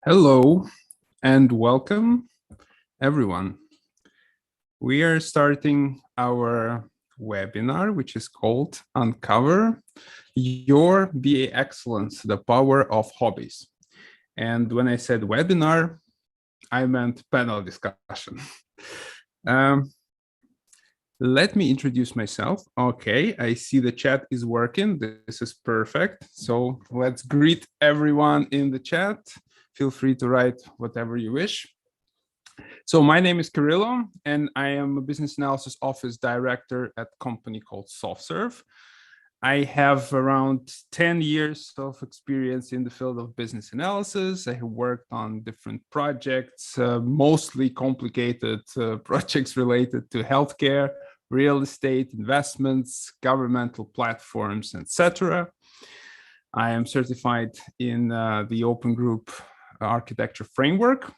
Hello and welcome, everyone. We are starting our webinar, which is called Uncover Your BA Excellence, the Power of Hobbies. And when I said webinar, I meant panel discussion. Let me introduce myself. Okay, I see the chat is working. This is perfect. So let's greet everyone in the chat. Feel free to write whatever you wish. So my name is Kirillo, and I am a business analysis office director at a company called SoftServe. I have around 10 years of experience in the field of business analysis. I have worked on different projects, mostly complicated projects related to healthcare, real estate, investments, governmental platforms, etc. I am certified in the Open Group Architecture Framework,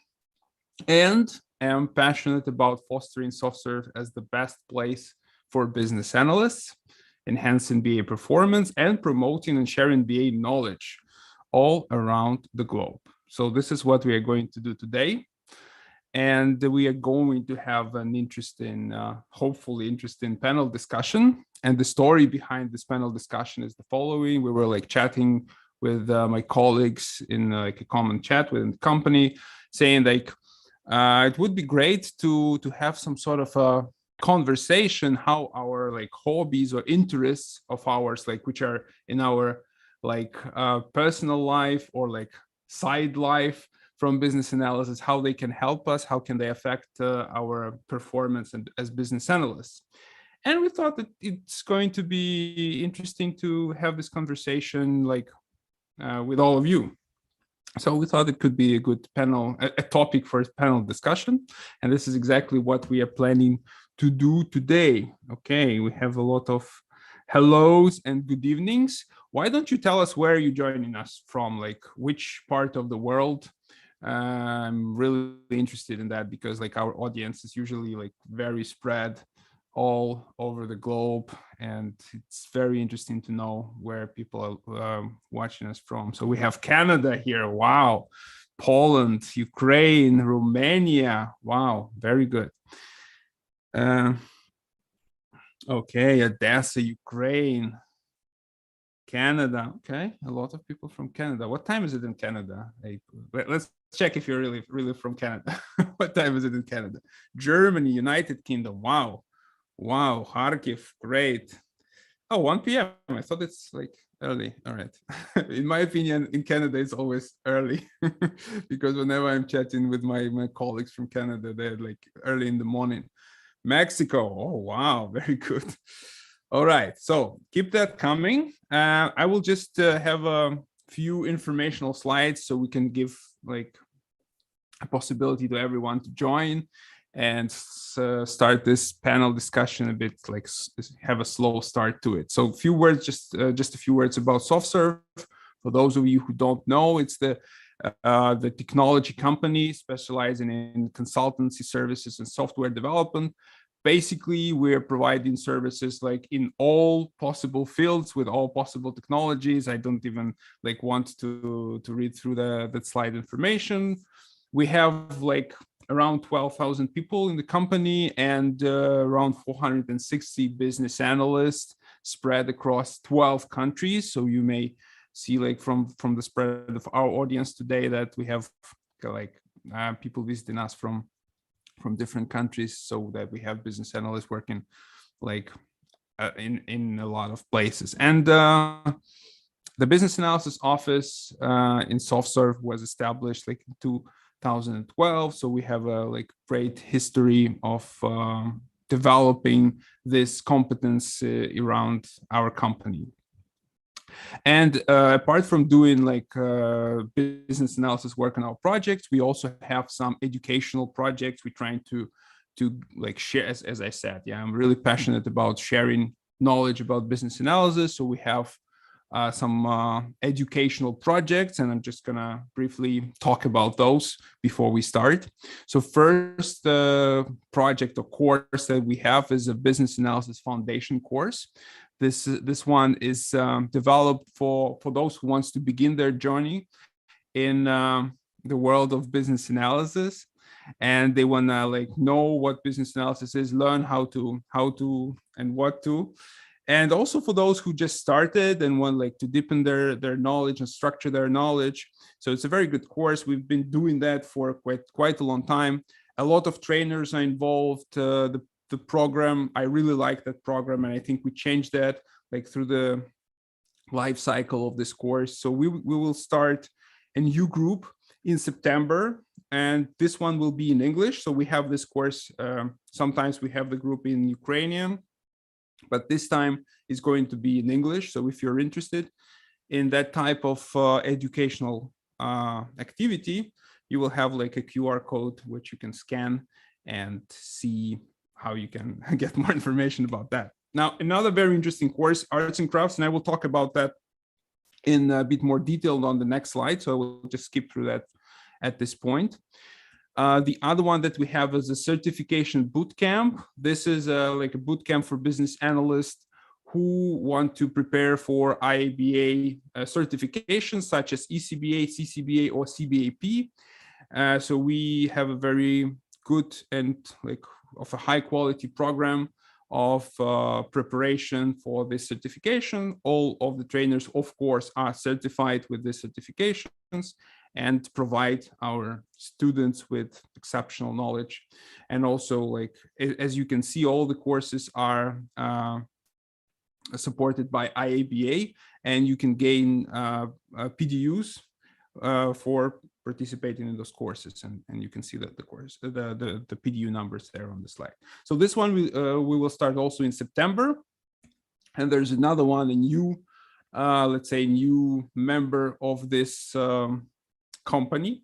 and am passionate about fostering SoftServe as the best place for business analysts, enhancing BA performance, and promoting and sharing BA knowledge all around the globe. So this is what we are going to do today. And we are going to have an interesting, hopefully interesting panel discussion. And the story behind this panel discussion is the following. We were chatting with my colleagues in a common chat within the company, saying it would be great to have some sort of a conversation how our hobbies or interests of ours, which are in our personal life or side life from business analysis, how they can help us, how can they affect our performance and as business analysts. And we thought that it's going to be interesting to have this conversation with all of you. So we thought it could be a good panel, a topic for a panel discussion. And this is exactly what we are planning to do today. Okay, we have a lot of hellos and good evenings. Why don't you tell us where you're joining us from, which part of the world? I'm really interested in that because our audience is usually very spread all over the globe, and it's very interesting to know where people are watching us from. So we have Canada here, wow, Poland, Ukraine, Romania, wow, very good. Okay, Odessa, Ukraine, Canada. Okay, a lot of people from Canada. What time is it in Canada? Hey, let's check if you're really from Canada. What time is it in Canada? Germany, United Kingdom. Wow, Kharkiv, great. Oh, 1 p.m. I thought it's early. All right. In my opinion, in Canada, it's always early because whenever I'm chatting with my colleagues from Canada, they're early in the morning. Mexico. Oh, wow. Very good. All right. So keep that coming. I will just have a few informational slides so we can give a possibility to everyone to join and start this panel discussion a bit, have a slow start to it. So a few words, just a few words about SoftServe. For those of you who don't know, it's the technology company specializing in consultancy services and software development. Basically, we're providing services in all possible fields with all possible technologies. I don't even want to read through that slide information. We have around 12,000 people in the company and around 460 business analysts spread across 12 countries. So you may see from the spread of our audience today that we have people visiting us from different countries, so that we have business analysts working in a lot of places. And the business analysis office in SoftServe was established in 2012. So we have a great history of developing this competence around our company. And apart from doing business analysis work on our projects, we also have some educational projects we're trying to share. As I said, I'm really passionate about sharing knowledge about business analysis. So we have some educational projects, and I'm just gonna briefly talk about those before we start. So first project or course that we have is a business analysis foundation course. This one is developed for those who wants to begin their journey in the world of business analysis, and they want to like know what business analysis is, learn how to and what to. And also for those who just started and want like to deepen their knowledge and structure their knowledge. So it's a very good course. We've been doing that for quite a long time. A lot of trainers are involved. The program, I really like that program, and I think we changed that like through the life cycle of this course. So we will start a new group in September, and this one will be in English. So we have this course. Sometimes we have the group in Ukrainian, but this time it's going to be in English. So if you're interested in that type of educational activity, you will have like a QR code which you can scan and see how you can get more information about that. Now, another very interesting course, arts and crafts, and I will talk about that in a bit more detail on the next slide. So I will just skip through that at this point. The other one that we have is a certification bootcamp. This is like a bootcamp for business analysts who want to prepare for IABA certifications such as ECBA, CCBA, or CBAP. So we have a very good and like of a high quality program of preparation for this certification. All of the trainers, of course, are certified with these certifications and provide our students with exceptional knowledge. And also, like, as you can see, all the courses are supported by IABA, and you can gain PDUs for participating in those courses, and you can see that the PDU numbers there on the slide. So this one we will start also in September, and there's another one, a new, let's say, new member of this company,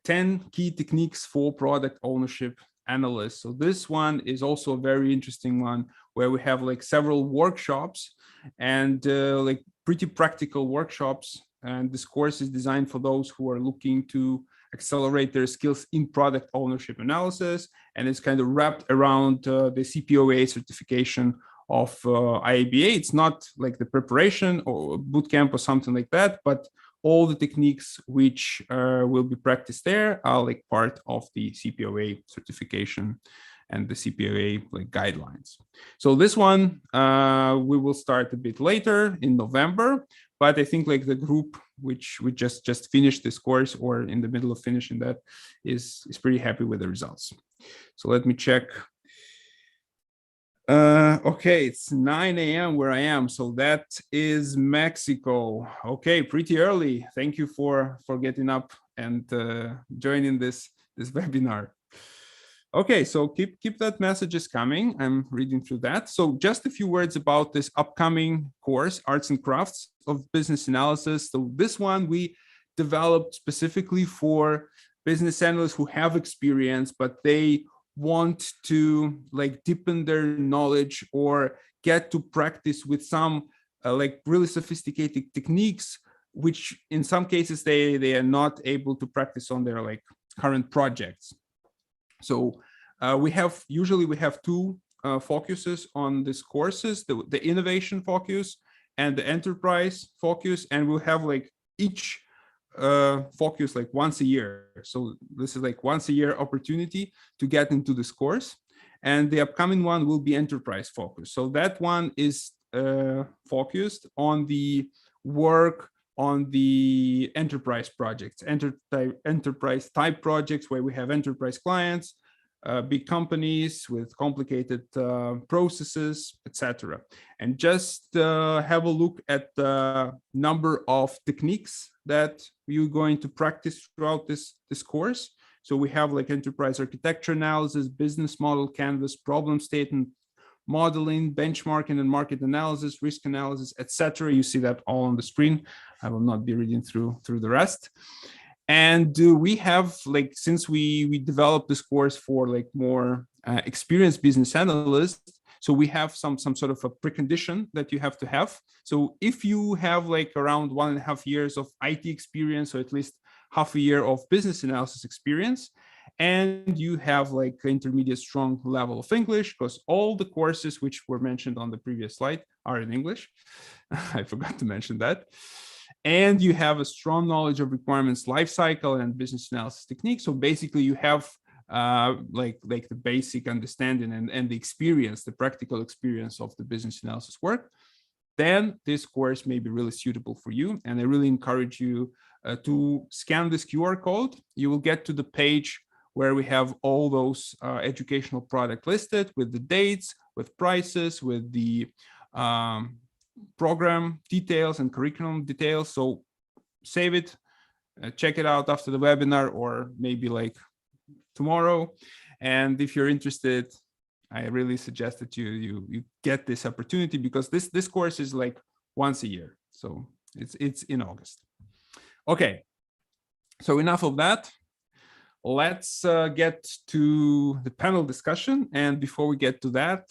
10 key techniques for product ownership analysts. So this one is also a very interesting one where we have like several workshops and like pretty practical workshops. And this course is designed for those who are looking to accelerate their skills in product ownership analysis. And it's kind of wrapped around the CPOA certification of IABA. It's not like the preparation or bootcamp or something like that, but all the techniques which will be practiced there are like part of the CPOA certification and the CPOA like guidelines. So this one we will start a bit later in November, but I think like the group which we just finished this course or in the middle of finishing that is pretty happy with the results. So let me check. Okay, it's 9 a.m. where I am, so that is Mexico. Okay, pretty early. Thank you for getting up and joining this webinar. Okay, so keep that messages coming. I'm reading through that. So just a few words about this upcoming course, Arts and Crafts of Business Analysis. So this one we developed specifically for business analysts who have experience, but they want to like deepen their knowledge or get to practice with some like really sophisticated techniques, which in some cases they are not able to practice on their like current projects. So usually we have two focuses on these courses, the innovation focus and the enterprise focus, and we'll have like each focus like once a year. So this is like once a year opportunity to get into this course, and the upcoming one will be enterprise focus. So that one is focused on the work on the enterprise projects, enterprise type projects where we have enterprise clients, big companies with complicated processes, etc. And just have a look at the number of techniques that you're going to practice throughout this course. So we have like enterprise architecture analysis, business model canvas, problem statement modeling, benchmarking and market analysis, risk analysis, etc. You see that all on the screen. I will not be reading through the rest. And we have like, since we developed this course for like more experienced business analysts, so we have some sort of a precondition that you have to have. So if you have like around 1.5 years of IT experience, or at least half a year of business analysis experience, and you have like intermediate strong level of English, because all the courses which were mentioned on the previous slide are in English. I forgot to mention that. and you have a strong knowledge of requirements lifecycle and business analysis techniques. So basically you have like the basic understanding and the experience, the practical experience of the business analysis work, then this course may be really suitable for you. And I really encourage you to scan this QR code. You will get to the page where we have all those educational products listed with the dates, with prices, with the program details and curriculum details. So save it, check it out after the webinar, or maybe like tomorrow. And if you're interested, I really suggest that you get this opportunity, because this course is like once a year. So it's in August. Okay, so enough of that. Let's get to the panel discussion. And before we get to that,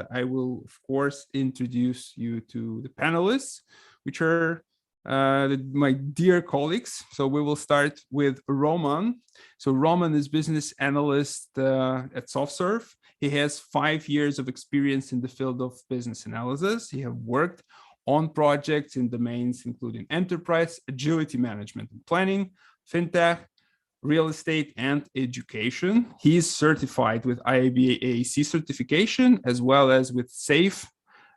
I will, of course, introduce you to the panelists, which are my dear colleagues. So we will start with Roman. So Roman is business analyst at SoftServe. He has 5 years of experience in the field of business analysis. He has worked on projects in domains including enterprise, agility management and planning, fintech, real estate, and education. He is certified with IAB AAC certification, as well as with SAFE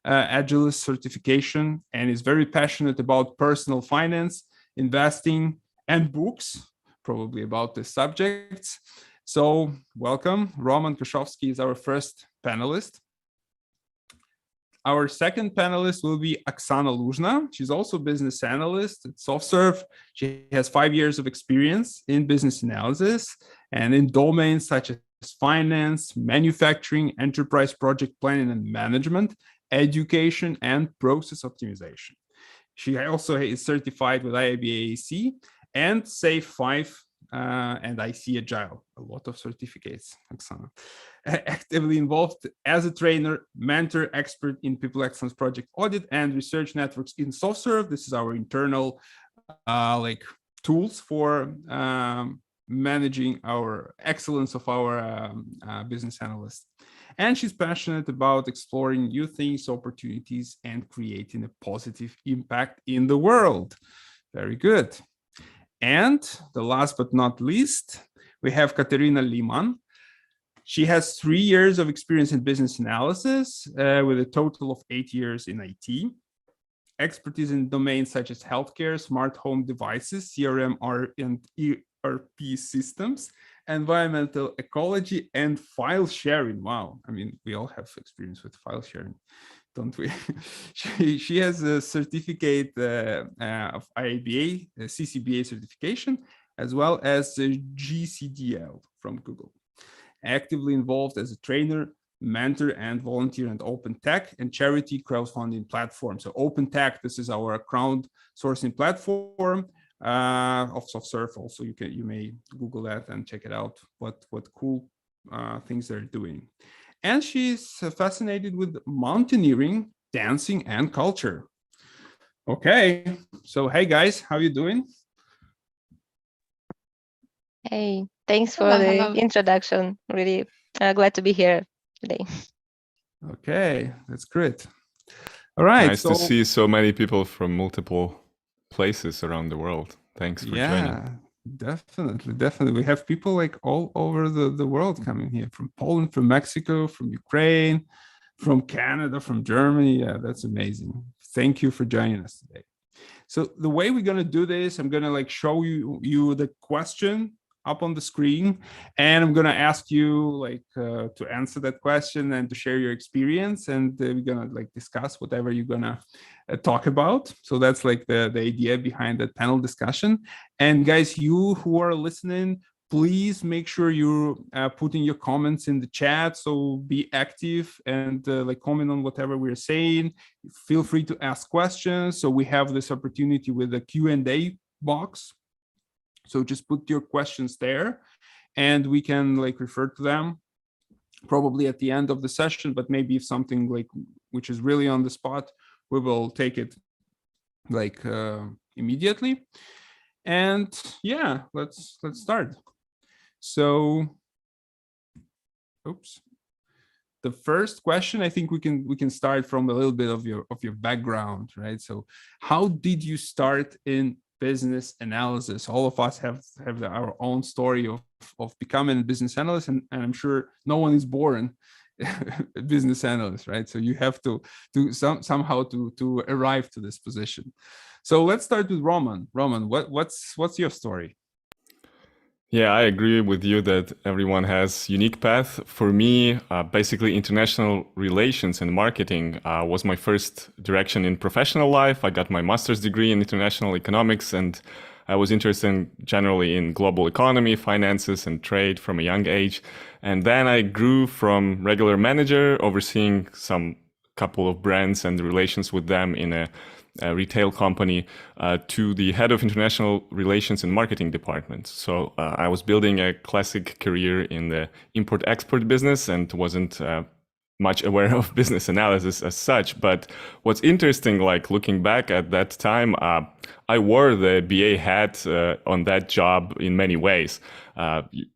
Agilist certification, and is very passionate about personal finance, investing, and books, probably about the subjects. So welcome. Roman Koszowski is our first panelist. Our second panelist will be Oksana Luzhna. She's also a business analyst at SoftServe. She has 5 years of experience in business analysis and in domains such as finance, manufacturing, enterprise project planning and management, education, and process optimization. She also is certified with IAB AAC and SAFE 5 and IC Agile, a lot of certificates, Oksana. Actively involved as a trainer, mentor, expert in people excellence project audit and research networks in SoftServe. This is our internal like tools for managing our excellence of our business analysts. And she's passionate about exploring new things, opportunities, and creating a positive impact in the world. Very good. And the last but not least, we have Katerina Liman. She has 3 years of experience in business analysis with a total of 8 years in IT. Expertise in domains such as healthcare, smart home devices, CRM and ERP systems, environmental ecology, and file sharing. Wow, I mean, we all have experience with file sharing, don't we? she has a certificate of IABA, CCBA certification, as well as a GCDL from Google. Actively involved as a trainer, mentor, and volunteer in Open Tech and charity crowdfunding platform. So Open Tech, this is our crowdsourcing platform of SoftServe. Also, you may Google that and check it out. What cool things they're doing. And she's fascinated with mountaineering, dancing, and culture. Okay, so hey guys, how you doing? Hey, thanks for the introduction. Really glad to be here today. Okay, that's great. All right. Nice to see so many people from multiple places around the world. Thanks for joining. Yeah, definitely. We have people like all over the world coming here, from Poland, from Mexico, from Ukraine, from Canada, from Germany. Yeah, that's amazing. Thank you for joining us today. So the way we're going to do this, I'm going to like show you the question up on the screen, and I'm going to ask you like to answer that question and to share your experience, and we're going to like discuss whatever you're going to talk about. So that's like the idea behind that panel discussion. And guys, you who are listening, please make sure you're putting your comments in the chat. So be active and like comment on whatever we're saying. Feel free to ask questions. So we have this opportunity with the Q&A box. So just put your questions there and we can like refer to them probably at the end of the session, but maybe if something like which is really on the spot, we will take it like immediately. And yeah, let's start. So, oops. the first question, I think we can start from a little bit of your background, right? So how did you start in business analysis? All of us have our own story of becoming a business analyst, and I'm sure no one is born a business analyst, right? So you have to somehow to arrive to this position. So let's start with Roman. Roman, what's your story? Yeah, I agree with you that everyone has unique path. For me, basically international relations and marketing was my first direction in professional life. I got my master's degree in international economics, and I was interested generally in global economy, finances, and trade from a young age. And then I grew from regular manager, overseeing some couple of brands and relations with them in a retail company, to the head of international relations and marketing department. So I was building a classic career in the import-export business and wasn't much aware of business analysis as such. But what's interesting, like looking back at that time, I wore the BA hat on that job in many ways.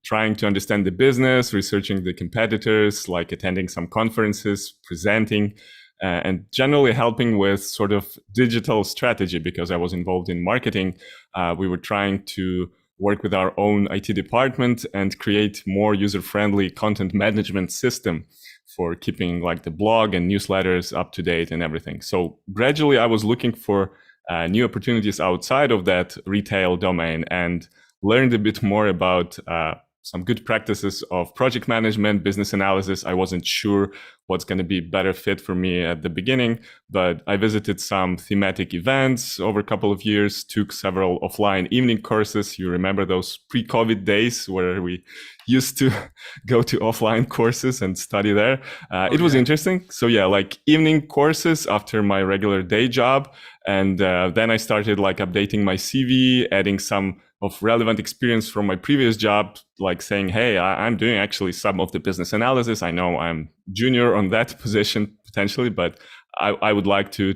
Trying to understand the business, researching the competitors, like attending some conferences, presenting, and generally helping with sort of digital strategy, because I was involved in marketing. We were trying to work with our own IT department and create more user-friendly content management system for keeping like the blog and newsletters up to date and everything. So gradually I was looking for new opportunities outside of that retail domain and learned a bit more about some good practices of project management, business analysis. I wasn't sure what's going to be better fit for me at the beginning, but I visited some thematic events over a couple of years, took several offline evening courses. You remember those pre-COVID days where we used to go to offline courses and study there. It was interesting. So yeah, like evening courses after my regular day job. And then I started like updating my CV, adding some of relevant experience from my previous job, like saying, hey, I'm doing actually some of the business analysis. I know I'm junior on that position potentially, but I would like to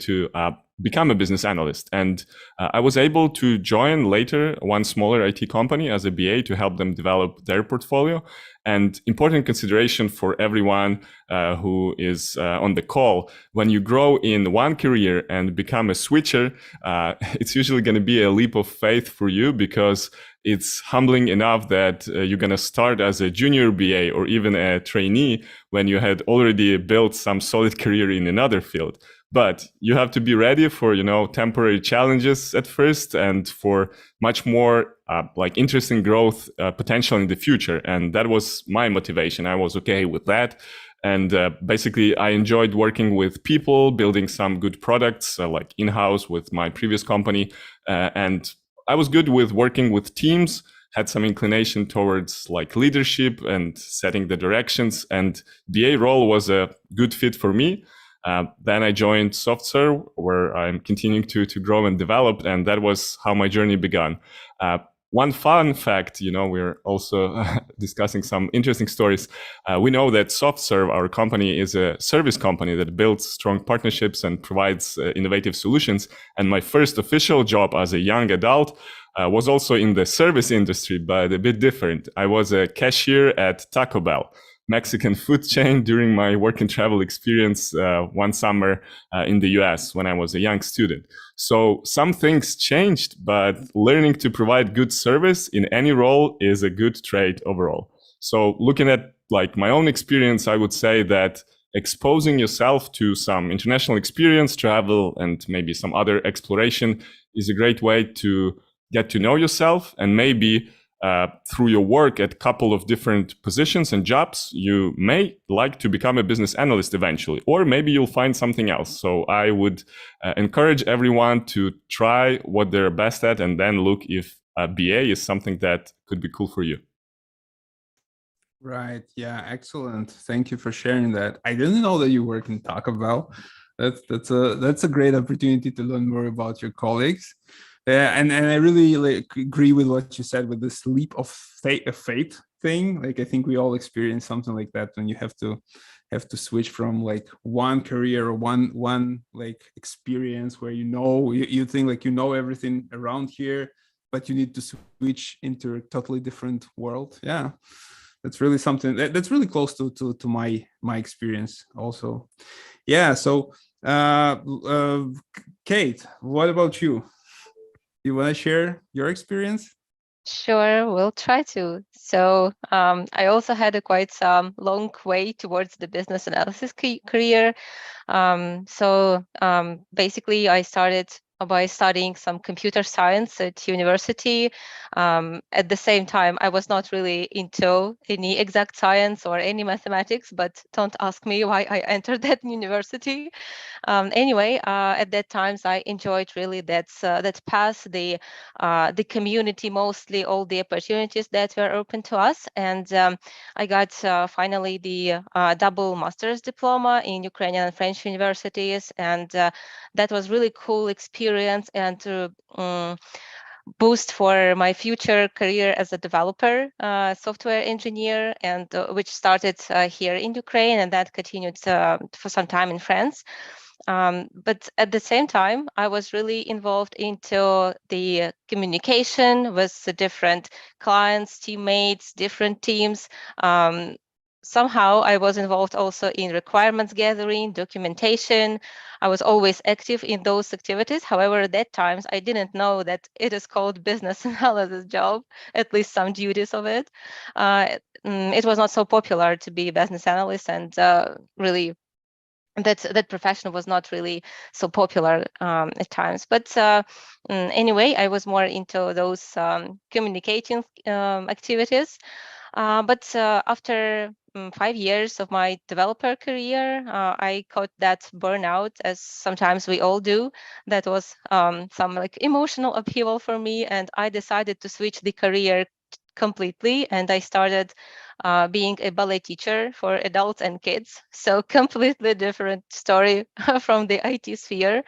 become a business analyst. And I was able to join later one smaller IT company as a BA to help them develop their portfolio. And important consideration for everyone who is on the call, when you grow in one career and become a switcher, it's usually going to be a leap of faith for you, because it's humbling enough that you're going to start as a junior BA or even a trainee when you had already built some solid career in another field. But you have to be ready for, temporary challenges at first and for much more like interesting growth potential in the future. And that was my motivation. I was okay with that. And basically, I enjoyed working with people, building some good products like in-house with my previous company. And I was good with working with teams, had some inclination towards like leadership and setting the directions. And BA role was a good fit for me. Then I joined SoftServe, where I'm continuing to grow and develop, and that was how my journey began. One fun fact, we're also discussing some interesting stories. We know that SoftServe, our company, is a service company that builds strong partnerships and provides innovative solutions. And my first official job as a young adult was also in the service industry, but a bit different. I was a cashier at Taco Bell, Mexican food chain, during my work and travel experience one summer in the US when I was a young student. So some things changed, but learning to provide good service in any role is a good trait overall. So looking at like my own experience, I would say that exposing yourself to some international experience, travel, and maybe some other exploration is a great way to get to know yourself, and maybe through your work at a couple of different positions and jobs, you may like to become a business analyst eventually, or maybe you'll find something else. So I would encourage everyone to try what they're best at and then look if BA is something that could be cool for you. Right. Yeah. Excellent. Thank you for sharing that. I didn't know that you work in Taco Bell. That's a great opportunity to learn more about your colleagues. And I really agree with what you said with this leap of faith thing. Like I think we all experience something like that when you have to switch from like one career or one like experience where you think like everything around here, but you need to switch into a totally different world. Yeah. that's really something that's really close to my experience also. Yeah. So Kate, what about you? You want to share your experience? Sure, we'll try to. So I also had a quite long way towards the business analysis career. Basically, I started by studying some computer science at university. At the same time, I was not really into any exact science or any mathematics, but don't ask me why I entered that university. Anyway, at that times I enjoyed really that path, the community, mostly all the opportunities that were open to us, and I got finally the double master's diploma in Ukrainian and French universities, and that was really cool experience and boost for my future career as a developer, software engineer, and which started here in Ukraine and that continued for some time in France. But at the same time, I was really involved into the communication with the different clients, teammates, different teams. Somehow I was involved also in requirements gathering, documentation. I was always active in those activities. However, at that times, I didn't know that it is called business analysis job, at least some duties of it. It was not so popular to be a business analyst, and really that profession was not really so popular at times. But anyway, I was more into those communicating activities. But after 5 years of my developer career, I caught that burnout, as sometimes we all do. That was some like emotional upheaval for me, and I decided to switch the career completely, and I started being a ballet teacher for adults and kids. So completely different story from the IT sphere.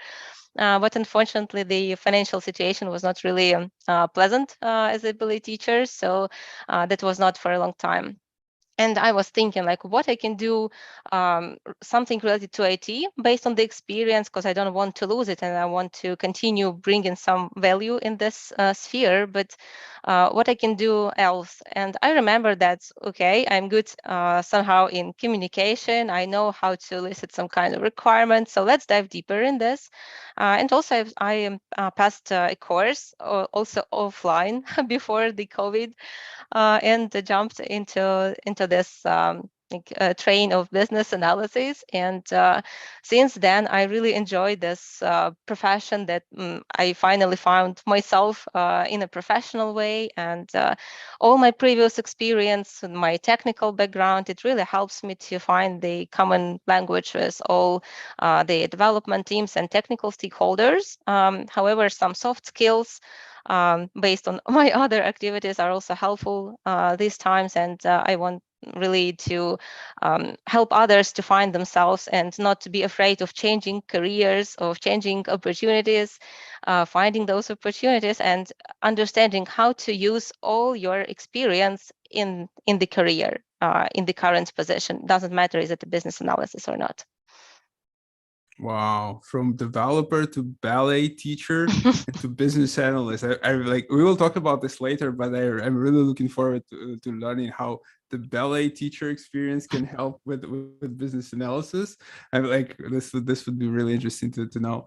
But unfortunately, the financial situation was not really pleasant as a ballet teacher. So that was not for a long time. And I was thinking like what I can do, something related to IT based on the experience, because I don't want to lose it and I want to continue bringing some value in this sphere, but what I can do else. And I remember that, okay, I'm good somehow in communication. I know how to elicit some kind of requirements. So let's dive deeper in this. And also I passed a course also offline before the COVID, and jumped into this train of business analysis. And since then, I really enjoyed this profession that I finally found myself in a professional way. And all my previous experience and my technical background, it really helps me to find the common language with all the development teams and technical stakeholders. However, some soft skills based on my other activities are also helpful these times, and I want really to help others to find themselves and not to be afraid of changing careers, of changing opportunities, finding those opportunities and understanding how to use all your experience in the career, in the current position. Doesn't matter is it a business analysis or not. Wow, from developer to ballet teacher and to business analyst. I like, we will talk about this later, but I'm really looking forward to learning how the ballet teacher experience can help with business analysis. I'm like, this would be really interesting to know.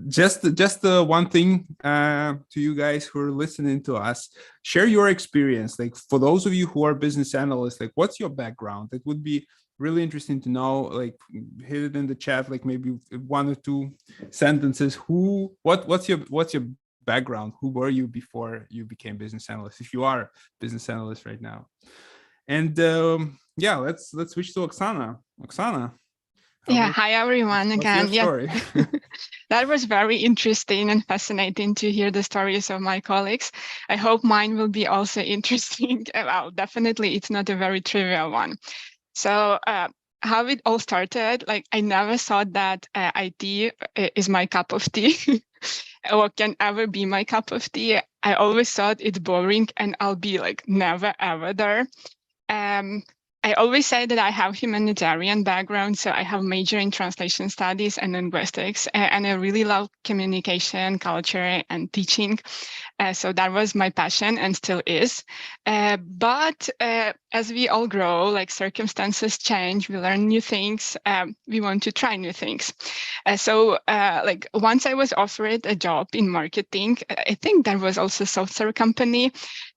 Just one thing to you guys who are listening to us, share your experience. Like for those of you who are business analysts, like what's your background? It would be really interesting to know, like hit it in the chat, like maybe 1 or 2 sentences. What's your background? Who were you before you became business analyst, if you are business analyst right now? And yeah, let's switch to Oksana. Yeah, hi everyone again. Yeah, that was very interesting and fascinating to hear the stories of my colleagues. I hope mine will be also interesting. Well, definitely it's not a very trivial one. So how it all started, like I never thought that IT is my cup of tea or can ever be my cup of tea. I always thought it's boring and I'll be like never ever there. I always say that I have humanitarian background, so I have major in translation studies and linguistics, and I really love communication, culture, and teaching. So that was my passion and still is. But as we all grow, like circumstances change, we learn new things, we want to try new things. So like once I was offered a job in marketing, I think there was also a software company,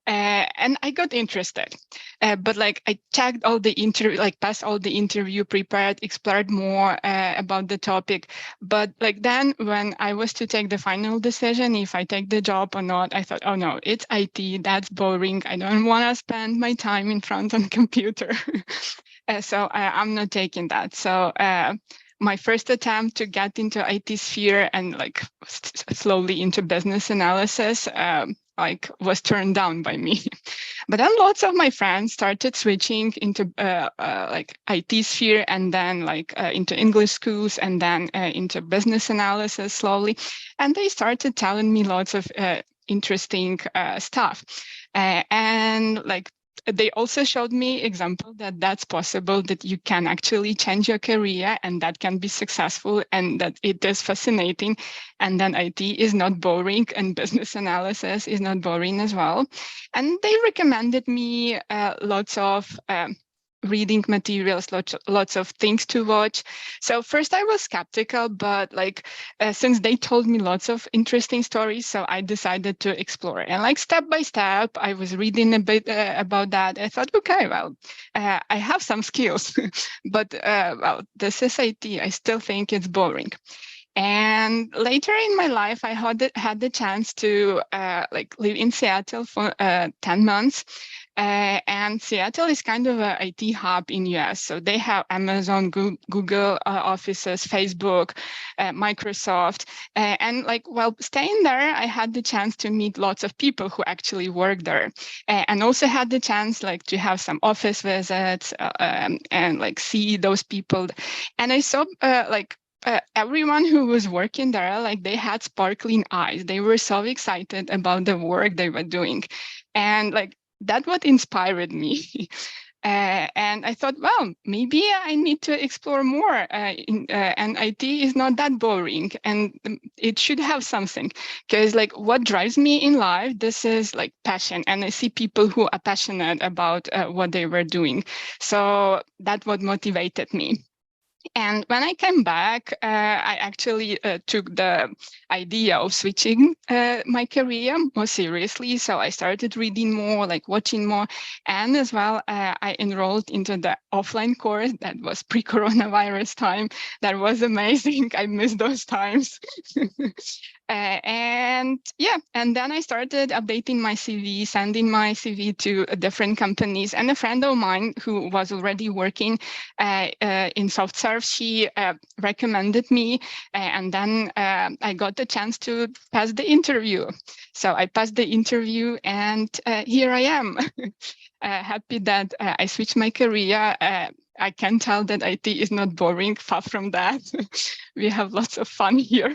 and I got interested. But like I checked all the interview, like passed all the interview, prepared, explored more about the topic. But like then when I was to take the final decision, if I take the job or not, I thought, oh no, it's IT, that's boring. I don't want to spend my time in front of the computer. So I'm not taking that. So my first attempt to get into IT sphere and like slowly into business analysis, like was turned down by me. But then lots of my friends started switching into like IT sphere and then like into English schools and then into business analysis slowly. And they started telling me lots of interesting stuff. And like they also showed me example that that's possible, that you can actually change your career and that can be successful and that it is fascinating. And then IT is not boring and business analysis is not boring as well. And they recommended me lots of reading materials, lots of things to watch. So first I was skeptical, but like since they told me lots of interesting stories, so I decided to explore. And like step by step, I was reading a bit about that. I thought, okay, well, I have some skills, but well, this is IT. I still think it's boring. And later in my life, I had the chance to like live in Seattle for 10 months. And Seattle is kind of an IT hub in US. So they have Amazon, Google offices, Facebook, Microsoft. And like while staying there, I had the chance to meet lots of people who actually work there. And also had the chance like to have some office visits and like see those people. And I saw like everyone who was working there, like they had sparkling eyes. They were so excited about the work they were doing. And like that what inspired me. And I thought, well, maybe I need to explore more. And IT is not that boring, and it should have something. Because like what drives me in life, this is like passion, and I see people who are passionate about what they were doing. So that's what motivated me. And when I came back, I actually took the idea of switching my career more seriously. So I started reading more, like watching more. And as well, I enrolled into the offline course that was pre-coronavirus time. That was amazing. I missed those times. And yeah, and then I started updating my CV, sending my CV to different companies. And a friend of mine who was already working in SoftServe, she recommended me. And then I got the chance to pass the interview. So I passed the interview and here I am. Happy that I switched my career. I can tell that IT is not boring, far from that. We have lots of fun here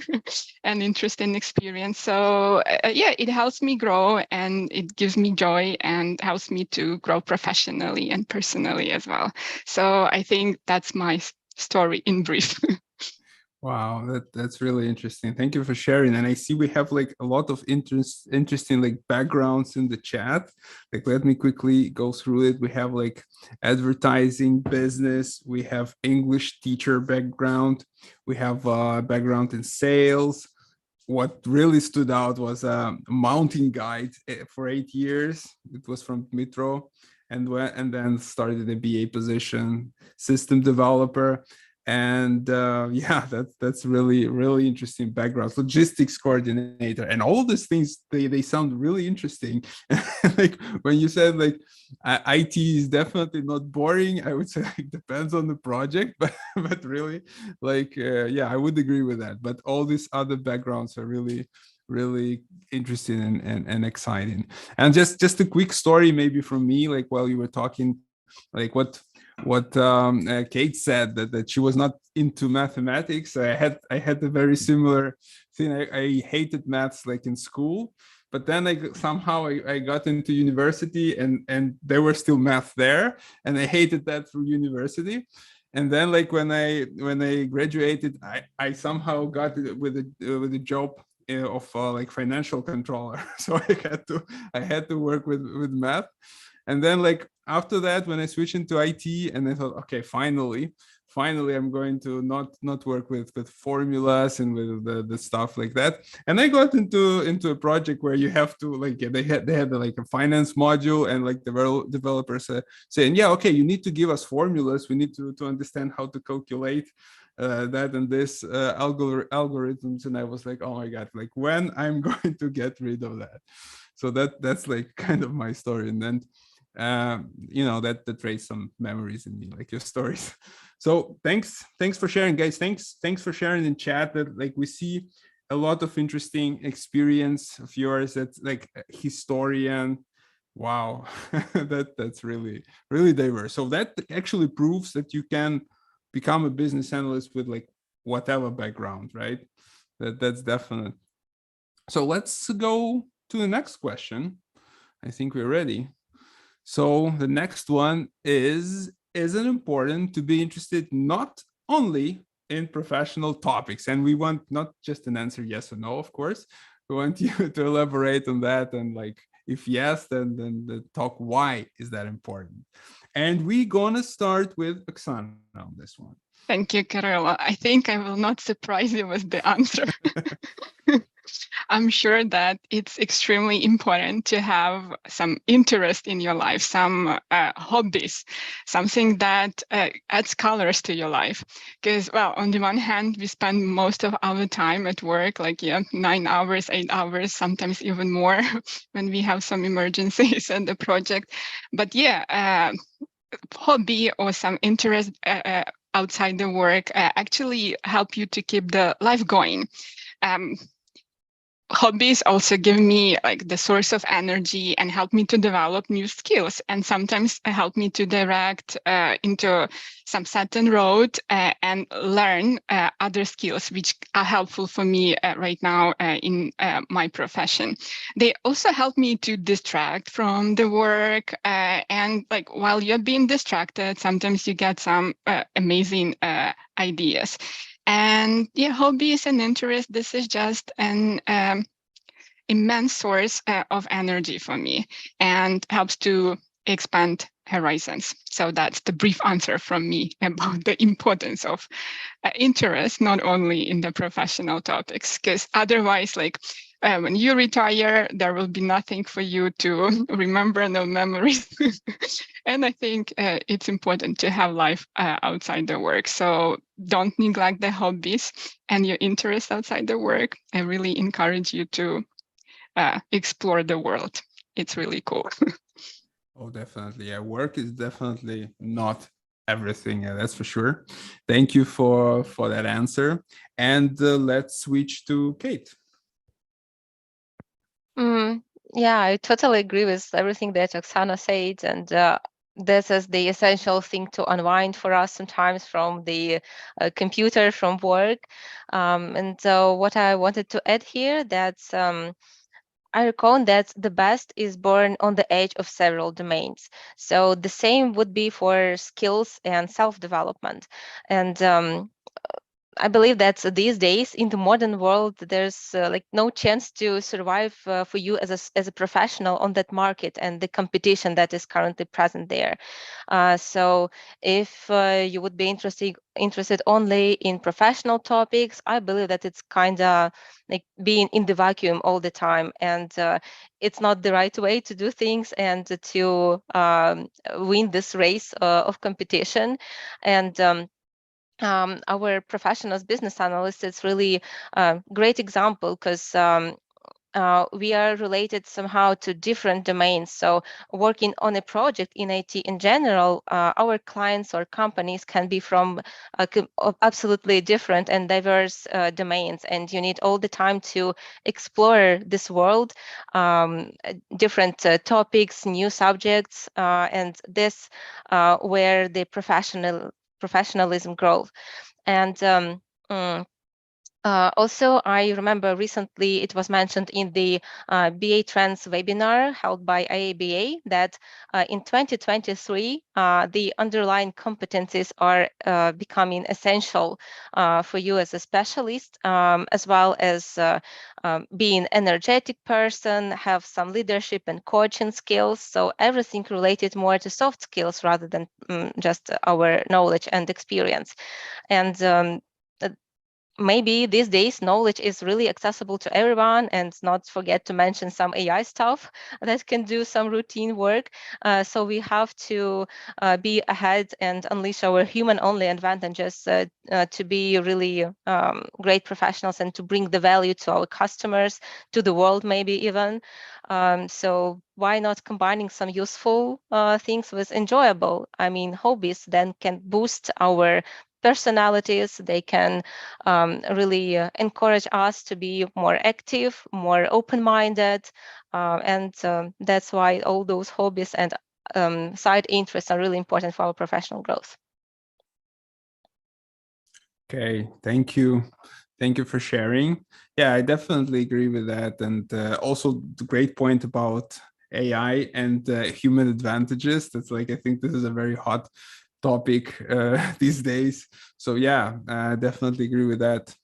and interesting experience. So yeah, it helps me grow and it gives me joy and helps me to grow professionally and personally as well. So I think that's my story in brief. Wow, that's really interesting. Thank you for sharing. And I see we have like a lot of interesting like backgrounds in the chat. Like, let me quickly go through it. We have like advertising, business. We have English teacher background. We have background in sales. What really stood out was a mountain guide for 8 years. It was from Metro, and then started a BA position, system developer. And yeah, that's really interesting background. Logistics coordinator, and all these things, they sound really interesting. Like when you said like IT is definitely not boring, I would say it depends on the project, but really like yeah, I would agree with that. But all these other backgrounds are really interesting and exciting. And just a quick story maybe from me, like while you were talking, like what Kate said, that she was not into mathematics. I had a very similar thing. I hated maths like in school, but then somehow I got into university and there were still math there, and I hated that through university. And then like when I graduated, I somehow got with a job of like financial controller. So I had to work with math. And then like after that, when I switched into IT, and I thought, okay, finally I'm going to not work with formulas and with the stuff like that. And I got into a project where you have to like, they had like a finance module, and like the developers saying, yeah, okay, you need to give us formulas, we need to understand how to calculate that and this algorithms. And I was like, oh my god, like when I'm going to get rid of that. So that's like kind of my story. And then you know, that raised some memories in me, like your stories. So thanks for sharing, guys. Thanks for sharing in chat. That like we see a lot of interesting experience of yours. That's like historian. Wow, that's really diverse. So that actually proves that you can become a business analyst with like whatever background, right? That's definite. So let's go to the next question. I think we're ready. So the next one is it important to be interested not only in professional topics? And we want not just an answer yes or no, of course. We want you to elaborate on that, and like if yes, then the talk why is that important. And we're gonna start with Oksana on this one. Thank you, Kirill. I think I will not surprise you with the answer. I'm sure that it's extremely important to have some interest in your life, some hobbies, something that adds colors to your life. Because, well, on the one hand, we spend most of our time at work, like 9 hours, 8 hours, sometimes even more when we have some emergencies in the project. But hobby or some interest outside the work actually help you to keep the life going. Hobbies also give me like the source of energy and help me to develop new skills, and sometimes help me to direct into some certain road and learn other skills which are helpful for me right now in my profession. They also help me to distract from the work, and like while you're being distracted, sometimes you get some amazing ideas. And hobbies and interest, this is just an immense source of energy for me and helps to expand horizons. So that's the brief answer from me about the importance of interest, not only in the professional topics, because otherwise, like when you retire, there will be nothing for you to remember, no memories. And I think it's important to have life outside the work. So don't neglect the hobbies and your interests outside the work. I really encourage you to explore the world. It's really cool. Oh, definitely. Yeah, work is definitely not everything. Yeah, that's for sure. Thank you for that answer. And let's switch to Kate. Yeah, I totally agree with everything that Oksana said, and this is the essential thing to unwind for us sometimes from the computer, from work. And so what I wanted to add here, that's I recall that the best is born on the edge of several domains. So the same would be for skills and self-development. And I believe that these days in the modern world, there's like no chance to survive for you as a professional on that market and the competition that is currently present there. So if you would be interested only in professional topics, I believe that it's kind of like being in the vacuum all the time, and it's not the right way to do things and to win this race of competition. And our professionals, business analysts, it's really a great example because we are related somehow to different domains. So working on a project in IT in general, our clients or companies can be from absolutely different and diverse domains. And you need all the time to explore this world, different topics, new subjects, and this where the professionalism growth. And Also, I remember recently it was mentioned in the BA Trends webinar held by IABA that in 2023, the underlying competencies are becoming essential for you as a specialist, as well as being an energetic person, have some leadership and coaching skills. So everything related more to soft skills rather than just our knowledge and experience. And maybe these days knowledge is really accessible to everyone, and not forget to mention some AI stuff that can do some routine work. So we have to be ahead and unleash our human-only advantages to be really great professionals and to bring the value to our customers, to the world, maybe even. So why not combining some useful things with enjoyable? I mean, hobbies then can boost our personalities. They can really encourage us to be more active, more open-minded, and that's why all those hobbies and side interests are really important for our professional growth. Okay, thank you. Thank you for sharing. Yeah, I definitely agree with that. And also the great point about AI and human advantages. That's like, I think this is a very hot topic these days. So yeah, I definitely agree with that.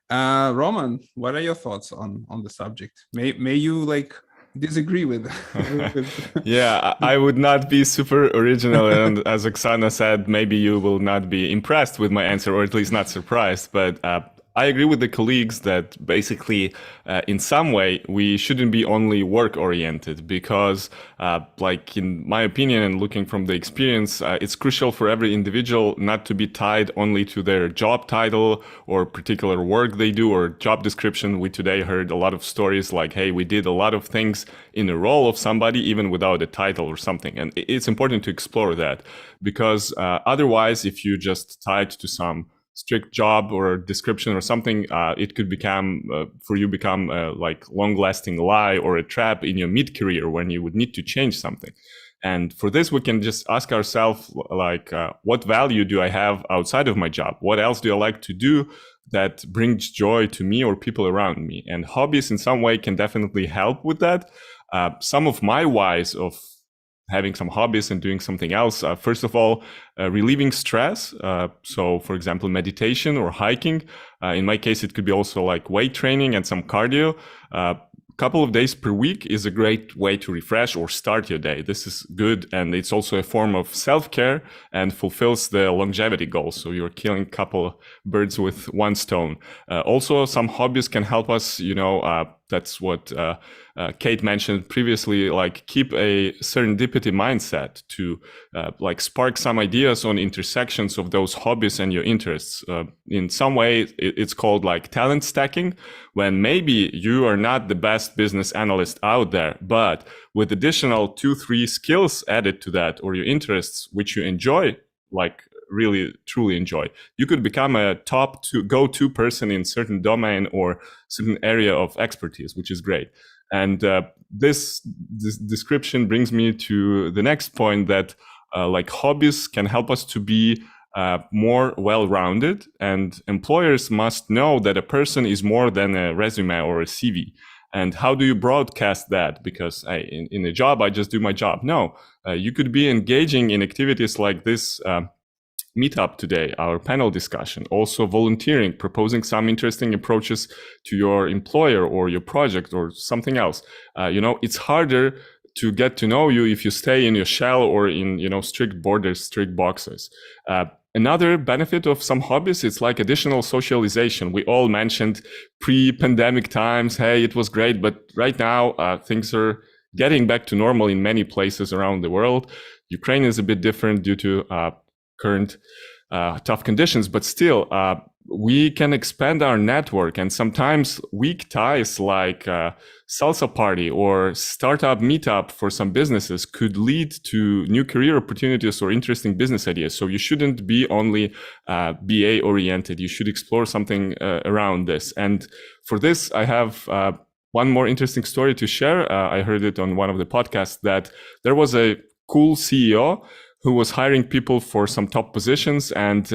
Roman, what are your thoughts on the subject? May you like disagree with, Yeah, I would not be super original, and as Oksana said, maybe you will not be impressed with my answer, or at least not surprised, but I agree with the colleagues that basically, in some way, we shouldn't be only work-oriented because, like in my opinion and looking from the experience, it's crucial for every individual not to be tied only to their job title or particular work they do or job description. We today heard a lot of stories like, hey, we did a lot of things in the role of somebody, even without a title or something. And it's important to explore that because otherwise, if you just tied to some strict job or description or something, it could become like long-lasting lie or a trap in your mid-career when you would need to change something. And for this, we can just ask ourselves, like, what value do I have outside of my job? What else do I like to do that brings joy to me or people around me? And hobbies in some way can definitely help with that. Some of my whys of having some hobbies and doing something else. First of all, relieving stress. So for example, meditation or hiking. In my case, it could be also like weight training and some cardio. Couple of days per week is a great way to refresh or start your day. This is good. And it's also a form of self-care and fulfills the longevity goals. So you're killing a couple birds with one stone. Also, some hobbies can help us, that's what Kate mentioned previously, like keep a serendipity mindset to like spark some ideas on intersections of those hobbies and your interests. In some way, it's called like talent stacking, when maybe you are not the best business analyst out there, but with additional 2-3 skills added to that or your interests, which you enjoy, like really truly enjoy, you could become a go-to person in certain domain or certain area of expertise, which is great. And this description brings me to the next point that like hobbies can help us to be more well-rounded, and employers must know that a person is more than a resume or a CV. And how do you broadcast that? Because in a job, I just do my job. No, you could be engaging in activities like this meetup today, our panel discussion, also volunteering, proposing some interesting approaches to your employer or your project or something else. It's harder to get to know you if you stay in your shell or in, strict borders, strict boxes. Another benefit of some hobbies, it's like additional socialization. We all mentioned pre-pandemic times, hey, it was great, but right now things are getting back to normal in many places around the world. Ukraine is a bit different due to current tough conditions, but still, we can expand our network, and sometimes weak ties like salsa party or startup meetup for some businesses could lead to new career opportunities or interesting business ideas. So you shouldn't be only BA oriented. You should explore something around this. And for this, I have one more interesting story to share. I heard it on one of the podcasts that there was a cool CEO who was hiring people for some top positions, and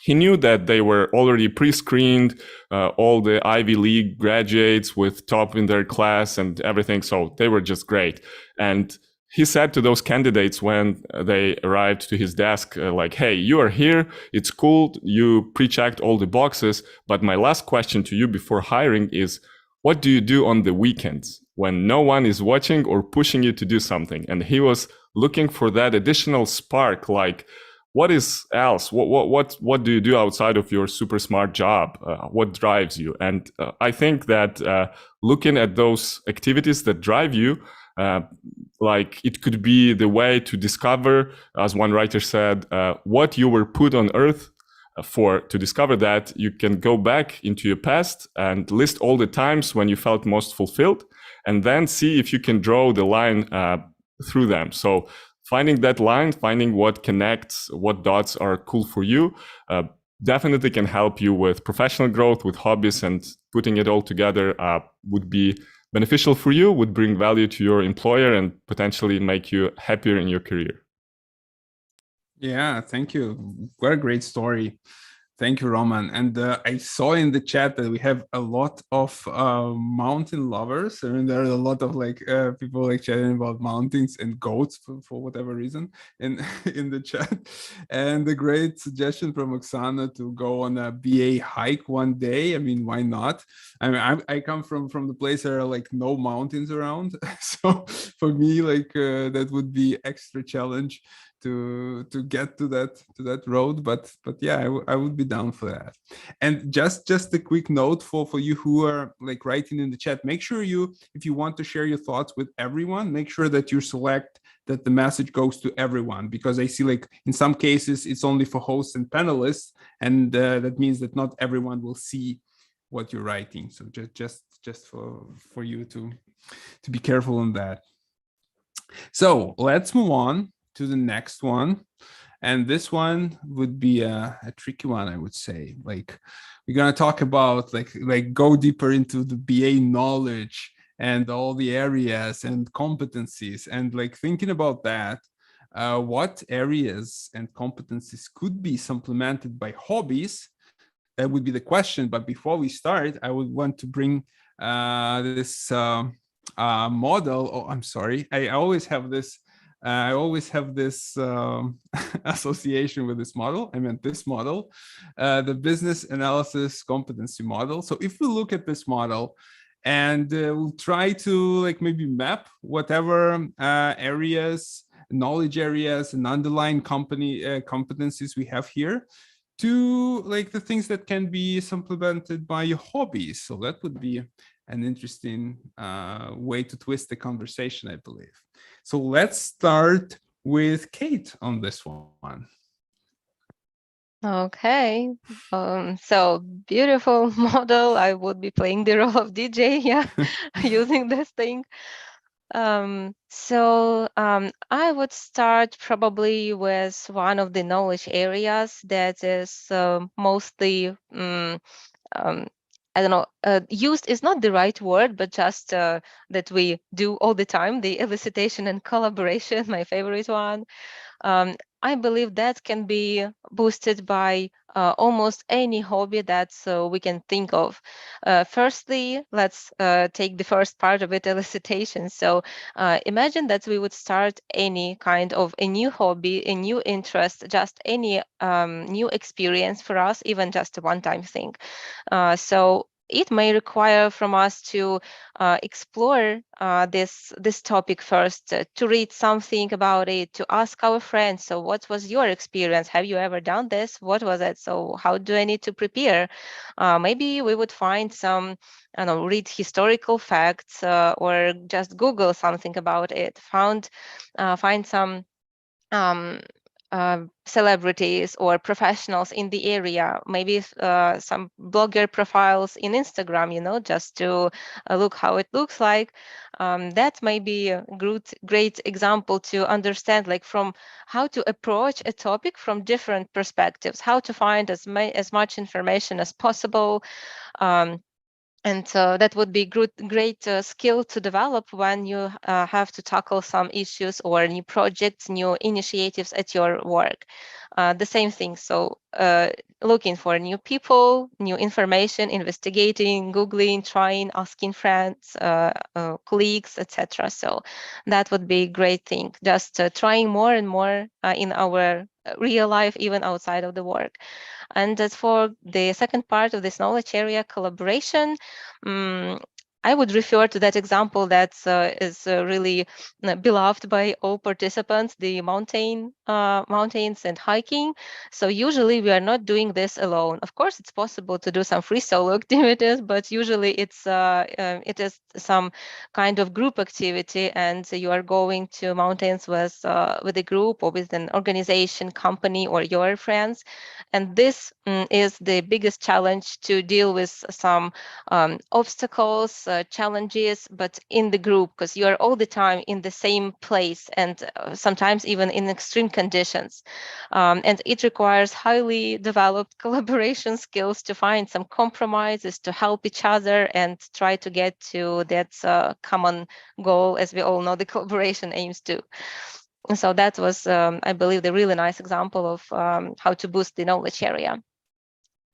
he knew that they were already pre-screened, all the Ivy League graduates with top in their class and everything. So they were just great. And he said to those candidates when they arrived to his desk, like, hey, you are here. It's cool. You pre-checked all the boxes. But my last question to you before hiring is, what do you do on the weekends when no one is watching or pushing you to do something? And he was looking for that additional spark, like, what is else? What do you do outside of your super smart job? What drives you? And I think that looking at those activities that drive you, like it could be the way to discover, as one writer said, what you were put on earth for. To discover that, you can go back into your past and list all the times when you felt most fulfilled, and then see if you can draw the line through them. So finding that line, finding what connects, what dots are cool for you, definitely can help you with professional growth, with hobbies, and putting it all together would be beneficial for you, would bring value to your employer, and potentially make you happier in your career. Yeah, thank you. What a great story. Thank you, Roman. And I saw in the chat that we have a lot of mountain lovers. I mean, there are a lot of people like chatting about mountains and goats for whatever reason in in the chat. And a great suggestion from Oksana to go on a BA hike one day. I mean, why not? I mean, I come from the place where there are like no mountains around, so for me, that would be extra challenge to get to that road, but yeah, I would be down for that. And just a quick note for you who are like writing in the chat, make sure if you want to share your thoughts with everyone, make sure that you select that the message goes to everyone, because I see like in some cases it's only for hosts and panelists, and that means that not everyone will see what you're writing. So just for you to be careful on that. So let's move on to the next one, and this one would be a tricky one, I would say. Like, we're gonna talk about like go deeper into the BA knowledge and all the areas and competencies, and like thinking about that, what areas and competencies could be supplemented by hobbies? That would be the question. But before we start, I would want to bring this model. Oh, I'm sorry, I always have this association with this model. I meant this model, the business analysis competency model. So if we look at this model and we'll try to like maybe map whatever areas, knowledge areas and underlying competencies we have here to like the things that can be supplemented by your hobbies. So that would be an interesting way to twist the conversation, I believe. So let's start with Kate on this one. Okay, so beautiful model. I would be playing the role of DJ, yeah, using this thing. I would start probably with one of the knowledge areas that is mostly I don't know, used is not the right word, but just that we do all the time, the elicitation and collaboration, my favorite one. I believe that can be boosted by almost any hobby that we can think of. Firstly, let's take the first part of it, elicitation. So imagine that we would start any kind of a new hobby, a new interest, just any new experience for us, even just a one-time thing. So it may require from us to explore this topic first, to read something about it, to ask our friends, so what was your experience? Have you ever done this? What was it? So how do I need to prepare? Maybe we would find some, I don't know, read historical facts or just Google something about it, find some celebrities or professionals in the area, maybe some blogger profiles in Instagram, just to look how it looks like. That may be a great example to understand, like, from how to approach a topic from different perspectives, how to find as much information as possible. And that would be great skill to develop when you have to tackle some issues or new projects, new initiatives at your work. the same thing. So looking for new people, new information, investigating, Googling, trying, asking friends, colleagues, etc. So that would be a great thing, just trying more and more in our real life, even outside of the work. And as for the second part of this knowledge area, collaboration, I would refer to that example that is really beloved by all participants, the mountains and hiking. So usually we are not doing this alone. Of course, it's possible to do some free solo activities, but usually it is some kind of group activity, and you are going to mountains with a group or with an organization, company, or your friends. And this is the biggest challenge, to deal with some obstacles, challenges, but in the group, because you are all the time in the same place, and sometimes even in extreme conditions. And it requires highly developed collaboration skills to find some compromises, to help each other and try to get to that common goal, as we all know the collaboration aims to. So that was, I believe, the really nice example of how to boost the knowledge area.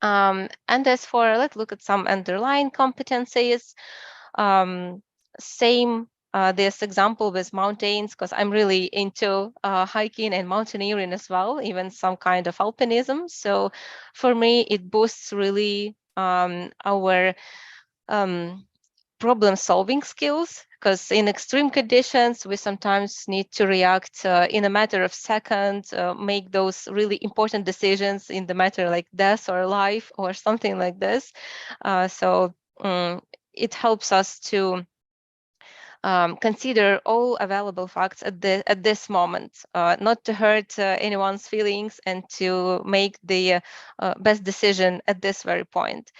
And as for, let's look at some underlying competencies. Same this example with mountains, because I'm really into hiking and mountaineering as well, even some kind of alpinism. So for me, it boosts really our problem-solving skills, because in extreme conditions, we sometimes need to react in a matter of seconds, make those really important decisions in the matter like death or life or something like this. So it helps us to consider all available facts at this moment, not to hurt anyone's feelings, and to make the best decision at this very point.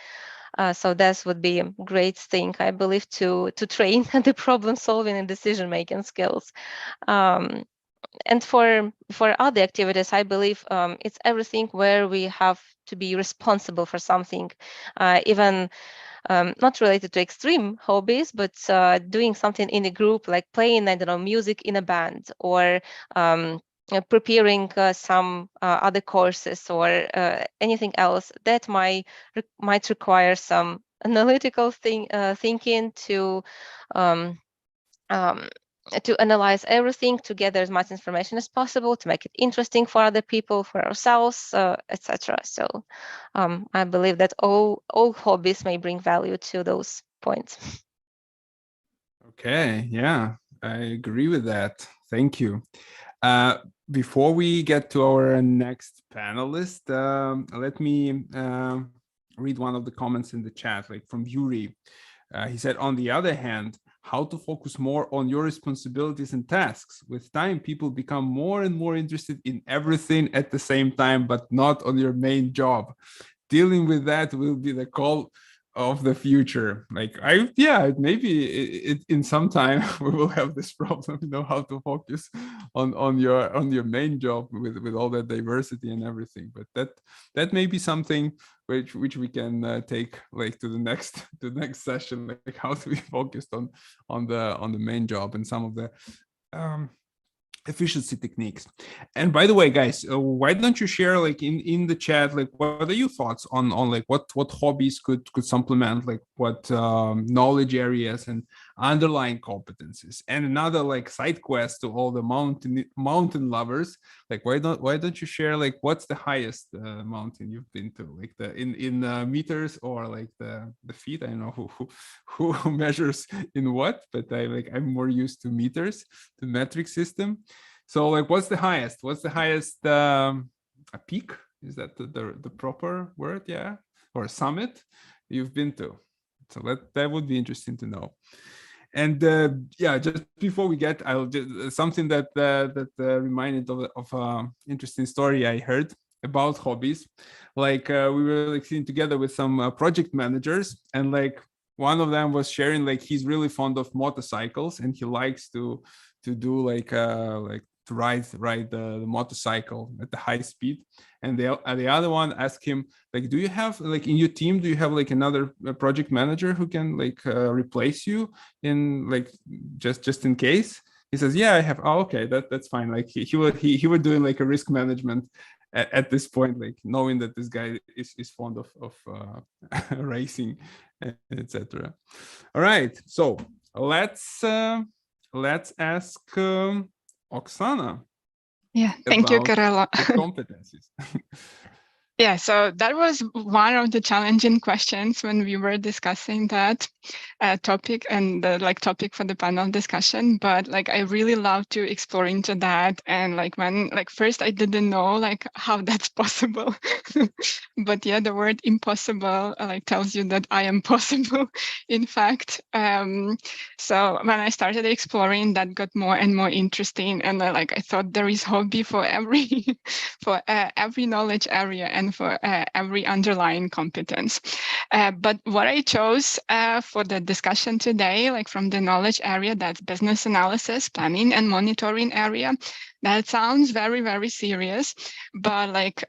So that would be a great thing, I believe, to train the problem solving and decision making skills. And for other activities, I believe it's everything where we have to be responsible for something, even not related to extreme hobbies, but doing something in a group, like playing, I don't know, music in a band, or preparing some other courses, or anything else that might require some analytical thinking to analyze everything, to gather as much information as possible, to make it interesting for other people, for ourselves, etc. So I believe that all hobbies may bring value to those points. Okay, yeah, I agree with that. Thank you. Before we get to our next panelist, let me read one of the comments in the chat, like from Yuri. He said, on the other hand, how to focus more on your responsibilities and tasks. With time, people become more and more interested in everything at the same time, but not on your main job. Dealing with that will be the call of the future. Like maybe it in some time we will have this problem, how to focus on your main job with all that diversity and everything. But that may be something which we can take like to the next session, like how to be focused on the main job and some of the efficiency techniques. And by the way, guys, why don't you share like in the chat, like what are your thoughts on like what hobbies could supplement, like what knowledge areas and underlying competencies. And another like side quest to all the mountain lovers, like why don't you share like what's the highest mountain you've been to, like the in meters or like the feet? I don't know who measures in what, but I'm more used to meters, the metric system. So like what's the highest a peak, is that the proper word? Yeah, or a summit you've been to? So that would be interesting to know. And yeah, just before we get, I'll just something that reminded of interesting story I heard about hobbies. Like we were like sitting together with some project managers, and like one of them was sharing like he's really fond of motorcycles and he likes to do like to ride the motorcycle at the high speed. And the other one asked him, like, do you have like in your team, do you have like another project manager who can like replace you in like just in case? He says, yeah, I have. Oh, okay, that's fine. Like he were doing like a risk management at this point, like knowing that this guy is fond of racing, etc. All right, so let's ask Oksana. Yeah, thank you, about Karela. the competencies. Yeah, so that was one of the challenging questions when we were discussing that topic and the topic for the panel discussion. But I really love to explore into that. And when first I didn't know how that's possible. But yeah, the word impossible tells you that I am possible, in fact. So when I started exploring, that got more and more interesting. And I thought there is hobby for every for every knowledge area and for every underlying competence. But what I chose for the discussion today, from the knowledge area, that's business analysis, planning and monitoring area, that sounds very, very serious, but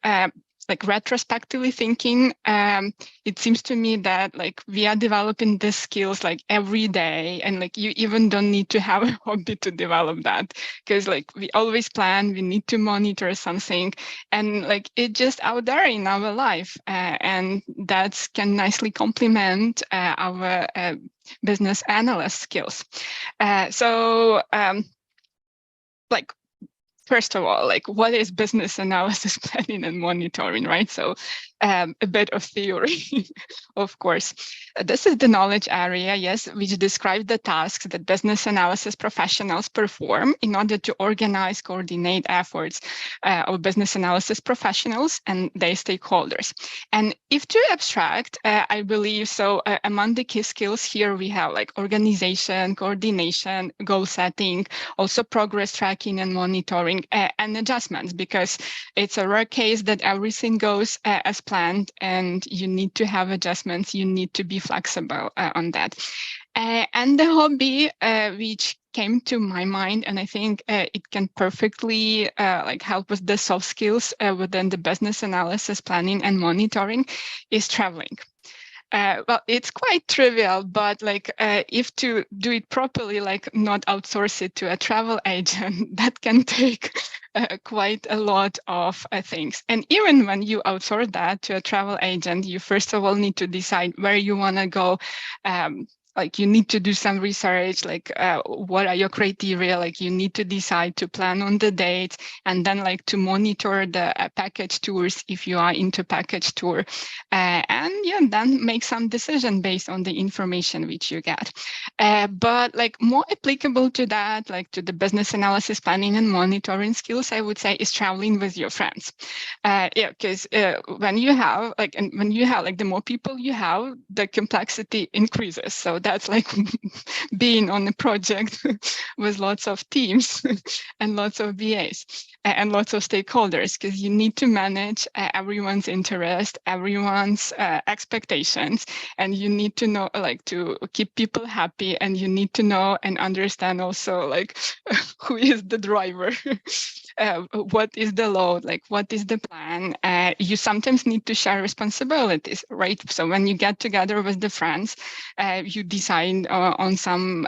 retrospectively thinking, it seems to me that we are developing these skills every day, and you even don't need to have a hobby to develop that, because we always plan, we need to monitor something, and it's just out there in our life, and that can nicely complement our business analyst skills. First of all, what is business analysis, planning and monitoring, right? So a bit of theory, of course. This is the knowledge area, yes, which describes the tasks that business analysis professionals perform in order to organize, coordinate efforts of business analysis professionals and their stakeholders. And if too abstract, I believe, so among the key skills here, we have organization, coordination, goal setting, also progress tracking and monitoring, and adjustments, because it's a rare case that everything goes as planned and you need to have adjustments, you need to be flexible on that. And the hobby, which came to my mind, and I think it can perfectly help with the soft skills within the business analysis, planning and monitoring, is traveling. Well, it's quite trivial, but if to do it properly, not outsource it to a travel agent, that can take quite a lot of things. And even when you outsource that to a travel agent, you first of all need to decide where you want to go. You need to do some research, what are your criteria? You need to decide to plan on the dates, and then to monitor the package tours if you are into package tour, and yeah, then make some decision based on the information which you get. But more applicable to that, to the business analysis, planning and monitoring skills, I would say, is traveling with your friends. Yeah, because when you have the more people you have, the complexity increases. So that's being on a project with lots of teams and lots of VAs and lots of stakeholders, because you need to manage everyone's interest, everyone's expectations, and you need to know to keep people happy, and you need to know and understand also who is the driver. What is the load, what is the plan? You sometimes need to share responsibilities, right? So when you get together with the friends, you decide on some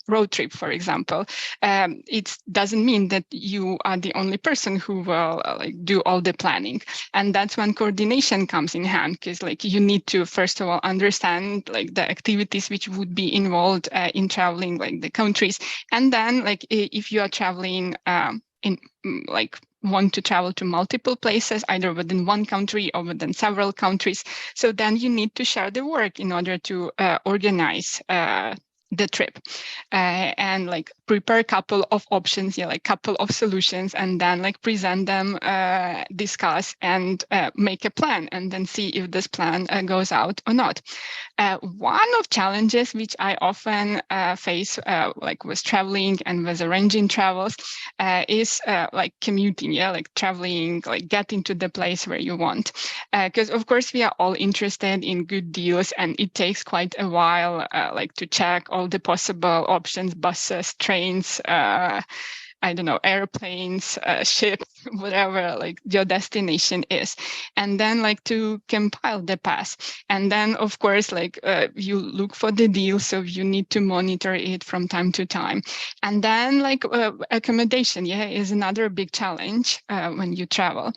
road trip, for example. It doesn't mean that you are the only person who will do all the planning. And that's when coordination comes in hand, because you need to first of all understand the activities which would be involved in traveling, the countries. And then if you are traveling in want to travel to multiple places, either within one country or within several countries. So then you need to share the work in order to organize the trip and prepare a couple of options, couple of solutions, and then present them, discuss, and make a plan, and then see if this plan goes out or not. One of challenges which I often face with traveling and with arranging travels is commuting, traveling, getting to the place where you want. Because of course we are all interested in good deals, and it takes quite a while to check all the possible options, buses, trains, I don't know, airplanes, ships, whatever like your destination is, and then like to compile the pass. And then of course, like you look for the deal, so you need to monitor it from time to time. And then like accommodation, is another big challenge when you travel.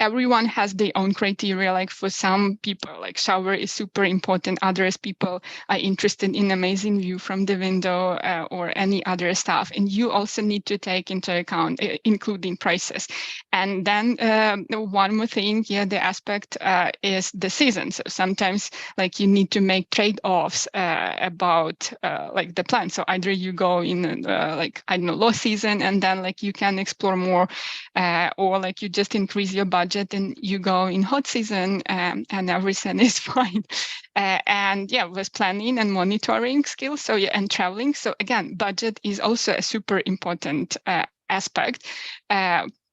Everyone has their own criteria. Like for some people, like shower is super important. Others people are interested in amazing view from the window or any other stuff. And you also need to take into account, including prices. And then one more thing, the aspect is the season. So sometimes like you need to make trade-offs about like the plan. So either you go in like, I don't know, low season, and then like you can explore more, or like you just increase your budget and you go in hot season, and everything is fine. And with planning and monitoring skills, and traveling. So again, budget is also a super important aspect,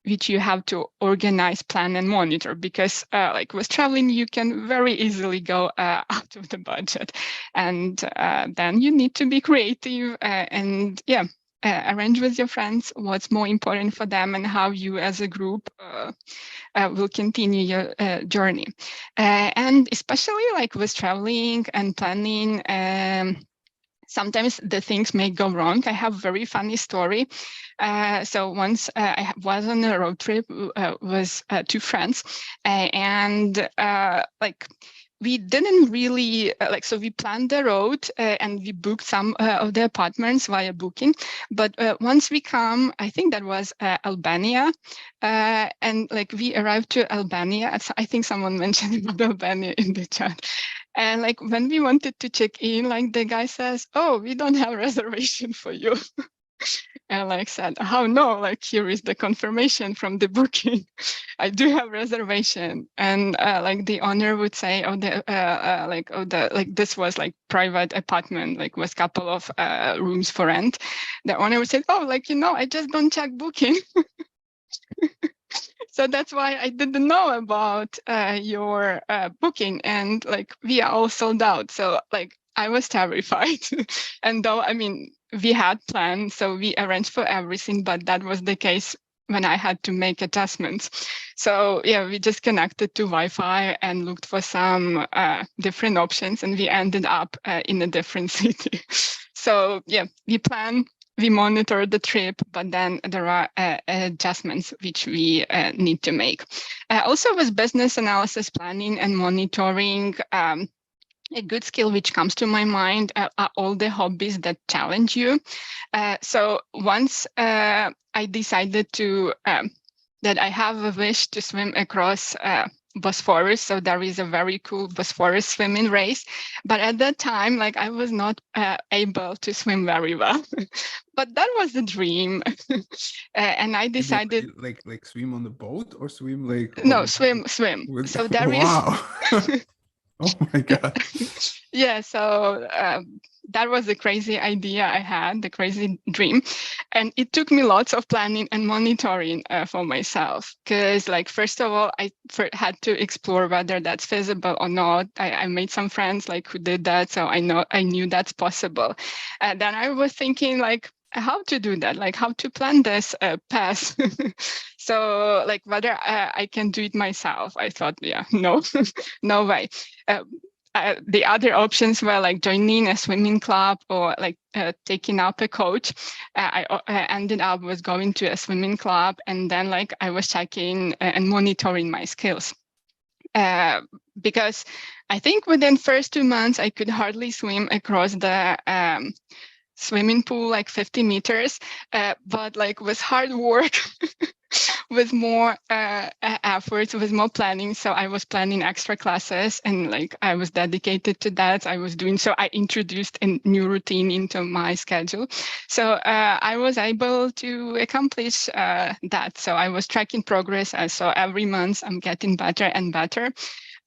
which you have to organize, plan, and monitor, because like with traveling, you can very easily go out of the budget. And then you need to be creative and arrange with your friends what's more important for them and how you as a group will continue your journey. And especially like with traveling and planning, sometimes the things may go wrong. I have a very funny story. So once I was on a road trip with two friends, and like we didn't really so we planned the road and we booked some of the apartments via booking. But once we come, I think that was Albania, and like we arrived to Albania. I think someone mentioned about Albania in the chat. And like when we wanted to check in, like the guy says, "Oh, we don't have a reservation for you." And like said, "How no? Like here is the confirmation from the booking. I do have reservation." And like the owner would say, this was like private apartment, like with couple of rooms for rent. The owner would say, "Oh, like I just don't check booking." So that's why I didn't know about your booking, and like we are all sold out. So like I was terrified. And though, I mean, we had plans, so we arranged for everything, but that was the case when I had to make adjustments. So we just connected to Wi-Fi and looked for some different options, and we ended up in a different city. So we monitor the trip, but then there are adjustments which we need to make. Also with business analysis, planning, and monitoring, a good skill which comes to my mind are all the hobbies that challenge you. So once I decided to that I have a wish to swim across Bosphorus. So there is a very cool Bosphorus swimming race. But at that time, like I was not able to swim very well. But that was a dream. And I decided like swim on the boat or swim like swim. With... So there wow. Oh my God. So that was a crazy idea I had, the crazy dream. And it took me lots of planning and monitoring for myself. Because like, first of all, I had to explore whether that's feasible or not. I made some friends like who did that. So I knew that's possible. Then I was thinking like, how to do that, like how to plan this pass. So like whether I can do it myself. I thought, no, no way. The other options were like joining a swimming club or like taking up a coach. I ended up with going to a swimming club, and then like I was checking and monitoring my skills. Because I think within first 2 months, I could hardly swim across the swimming pool, like 50 meters, but like with hard work, with more efforts, with more planning. So I was planning extra classes, and like I was dedicated to that. I was doing so. I introduced a new routine into my schedule. So I was able to accomplish that. So I was tracking progress. So every month I'm getting better and better.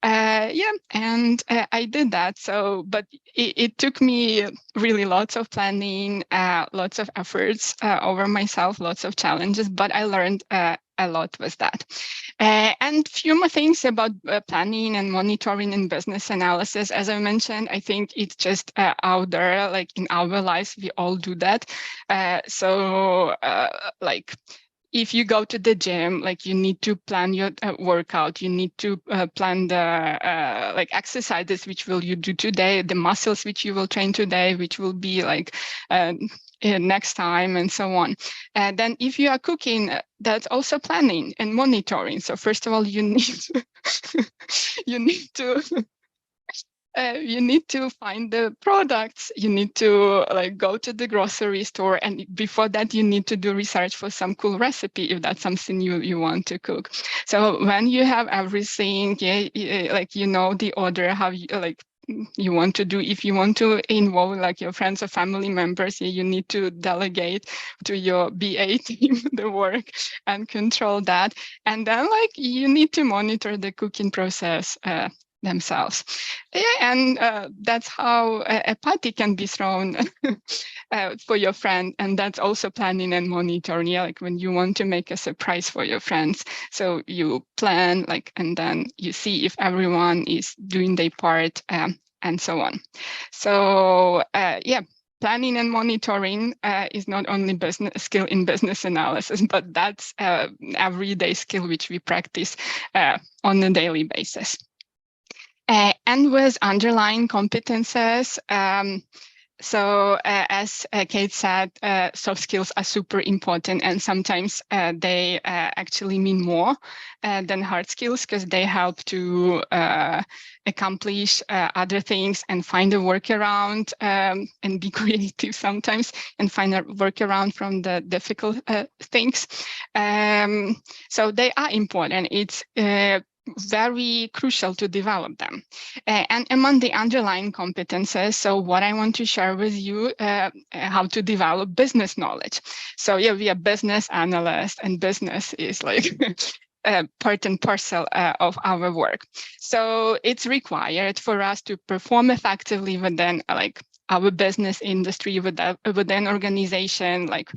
Yeah, and I did that. So, but it took me really lots of planning, lots of efforts over myself, lots of challenges, but I learned a lot with that. And few more things about planning and monitoring in business analysis. As I mentioned, I think it's just out there, like in our lives, we all do that. Like, if you go to the gym, like you need to plan your workout, you need to plan the like exercises which will you do today, the muscles which you will train today, which will be like next time, and so on. And then if you are cooking, that's also planning and monitoring. So first of all, you need you need to you need to find the products, you need to like go to the grocery store, and before that you need to do research for some cool recipe if that's something you want to cook. So when you have everything, like you know the order, how you like you want to do, if you want to involve like your friends or family members, you need to delegate to your BA team the work and control that. And then like you need to monitor the cooking process themselves. Yeah, and that's how a party can be thrown for your friend, and that's also planning and monitoring. Yeah, like when you want to make a surprise for your friends, so you plan like, and then you see if everyone is doing their part, and so on. So yeah, planning and monitoring is not only business skill in business analysis, but that's everyday skill which we practice on a daily basis. And with underlying competences, as Kate said, soft skills are super important, and sometimes they actually mean more than hard skills, because they help to accomplish other things and find a workaround, and be creative sometimes and find a workaround from the difficult things. So they are important. It's very crucial to develop them. And among the underlying competences, so what I want to share with you, how to develop business knowledge. So yeah, we are business analysts, and business is like part and parcel of our work. So it's required for us to perform effectively within like our business industry, within organization, like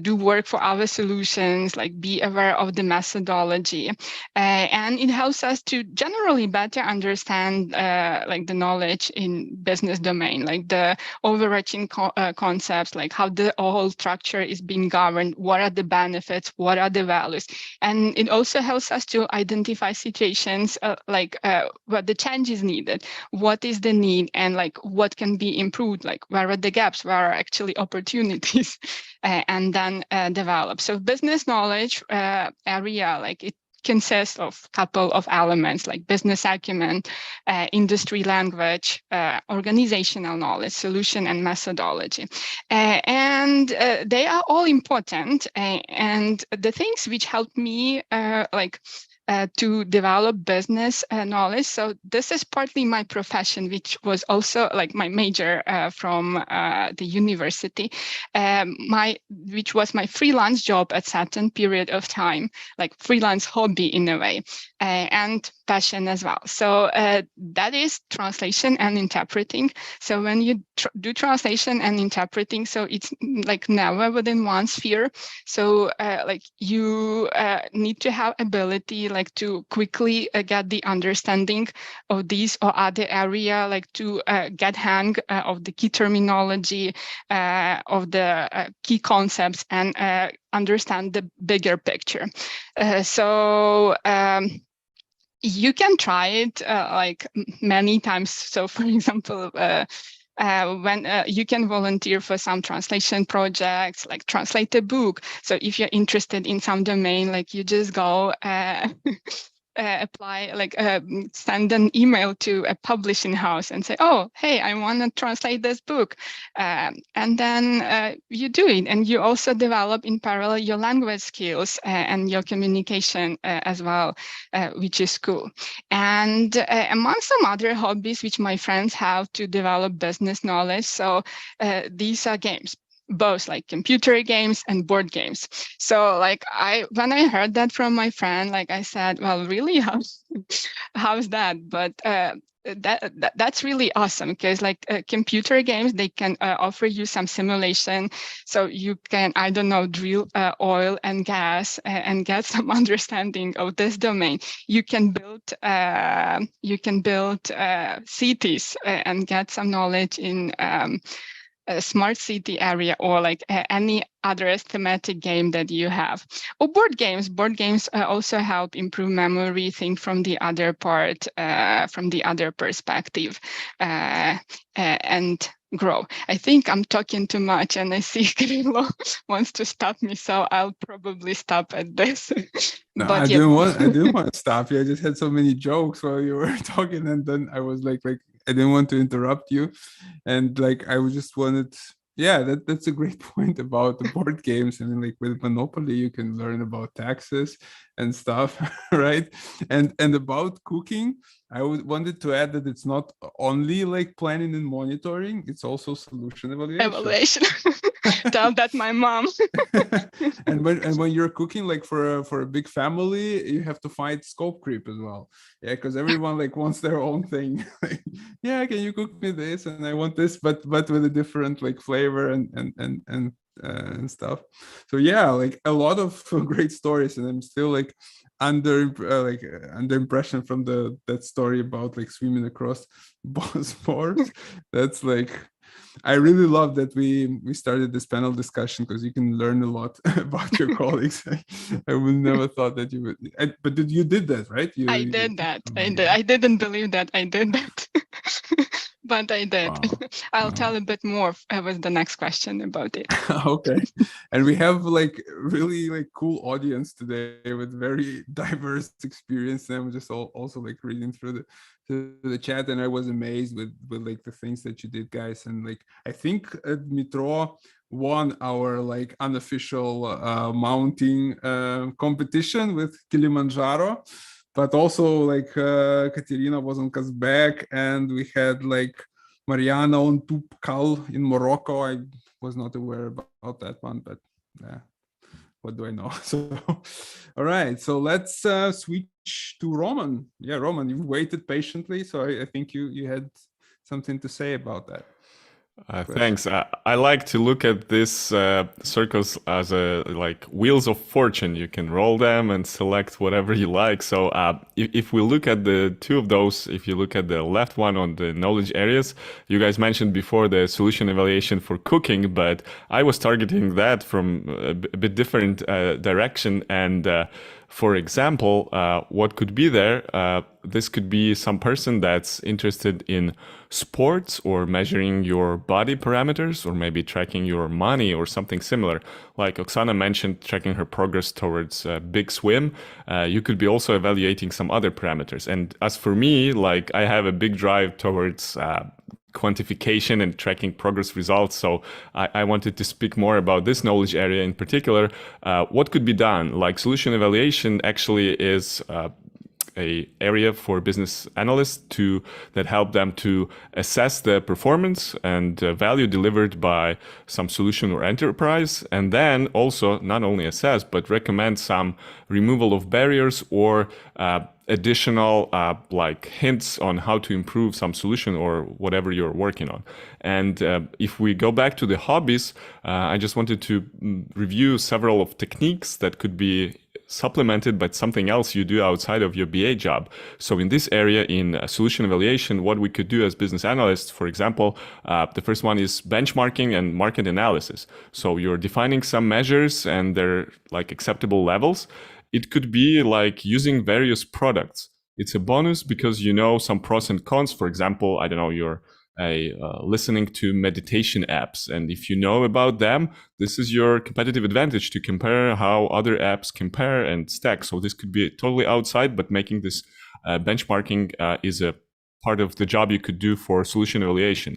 do work for our solutions, like be aware of the methodology. And it helps us to generally better understand like the knowledge in business domain, like the overarching concepts, like how the whole structure is being governed, what are the benefits, what are the values. And it also helps us to identify situations like what the change is needed, what is the need, and like what can be improved, like where are the gaps, where are actually opportunities, and then develop. So business knowledge area, like it consists of a couple of elements like business acumen, industry language, organizational knowledge, solution and methodology. And they are all important. And the things which help me to develop business knowledge. So this is partly my profession, which was also like my major from the university, which was my freelance job at certain period of time, like freelance hobby in a way, and passion as well. So that is translation and interpreting. So when you do translation and interpreting, so it's like never within one sphere. So like you need to have ability like to quickly get the understanding of these or other area, like to get hang of the key terminology, of the key concepts, and understand the bigger picture. You can try it like many times. So for example, when you can volunteer for some translation projects, like translate a book. So if you're interested in some domain, like you just go apply, like send an email to a publishing house and say, oh, hey, I want to translate this book. And then you do it. And you also develop in parallel your language skills and your communication as well, which is cool. And among some other hobbies which my friends have to develop business knowledge, so these are games. both like computer games and board games. So like when I heard that from my friend, like I said, well, really, how's that? But that's really awesome, because like computer games, they can offer you some simulation, so you can, I don't know, drill oil and gas and get some understanding of this domain. You can build cities and get some knowledge in a smart city area, or like any other thematic game that you have. Or board games also help improve memory, think from the other part, from the other perspective, and grow. I think I'm talking too much, and I see Kirilo wants to stop me, so I'll probably stop at this. No, But I didn't want to stop you. I just had so many jokes while you were talking, and then I was like I didn't want to interrupt you, and like I just wanted. Yeah, that's a great point about the board games. I mean, like with Monopoly, you can learn about taxes and stuff, right? And about cooking, I wanted to add that it's not only like planning and monitoring; it's also solution evaluation. Tell that my mom. and when you're cooking like for a big family, you have to fight scope creep as well. Yeah, because everyone like wants their own thing. Like, yeah, can you cook me this? And I want this, but with a different like flavor and stuff. So yeah, like a lot of great stories, and I'm still like under impression from that story about like swimming across Bosphorus. That's like, I really love that we started this panel discussion, because you can learn a lot about your colleagues. I would never thought that you would, but you did that, right? I did that. I didn't believe that I did that. But I did. Wow. I'll tell a bit more with the next question about it. Okay. And we have like really like cool audience today with very diverse experience. And I'm just also like reading through the chat, and I was amazed with like the things that you did, guys. And like I think Mitro won our like unofficial mounting competition with Kilimanjaro. But also like Katerina was on Kazbek, and we had like Mariana on Tupkal in Morocco. I was not aware about that one, but yeah, what do I know? So, all right, so let's switch to Roman. Yeah, Roman, you've waited patiently, so I think you had something to say about that. Thanks. I like to look at these circles as like wheels of fortune. You can roll them and select whatever you like. So if we look at the two of those, if you look at the left one on the knowledge areas, you guys mentioned before the solution evaluation for cooking, but I was targeting that from a bit different direction. And for example, what could be there? This could be some person that's interested in sports or measuring your body parameters, or maybe tracking your money or something similar. Like Oksana mentioned, tracking her progress towards a big swim. You could be also evaluating some other parameters. And as for me, like I have a big drive towards quantification and tracking progress results. So I wanted to speak more about this knowledge area in particular. What could be done? Like solution evaluation actually is a area for business analysts that help them to assess the performance and value delivered by some solution or enterprise, and then also not only assess but recommend some removal of barriers or additional like hints on how to improve some solution or whatever you're working on. And if we go back to the hobbies, I just wanted to review several of techniques that could be supplemented by something else you do outside of your BA job. So in this area, in solution evaluation, what we could do as business analysts, for example, the first one is benchmarking and market analysis. So you're defining some measures and they're like acceptable levels. It could be like using various products. It's a bonus because you know some pros and cons. For example, I don't know, you're listening to meditation apps. And if you know about them, this is your competitive advantage to compare how other apps compare and stack. So this could be totally outside, but making this benchmarking is a part of the job you could do for solution evaluation.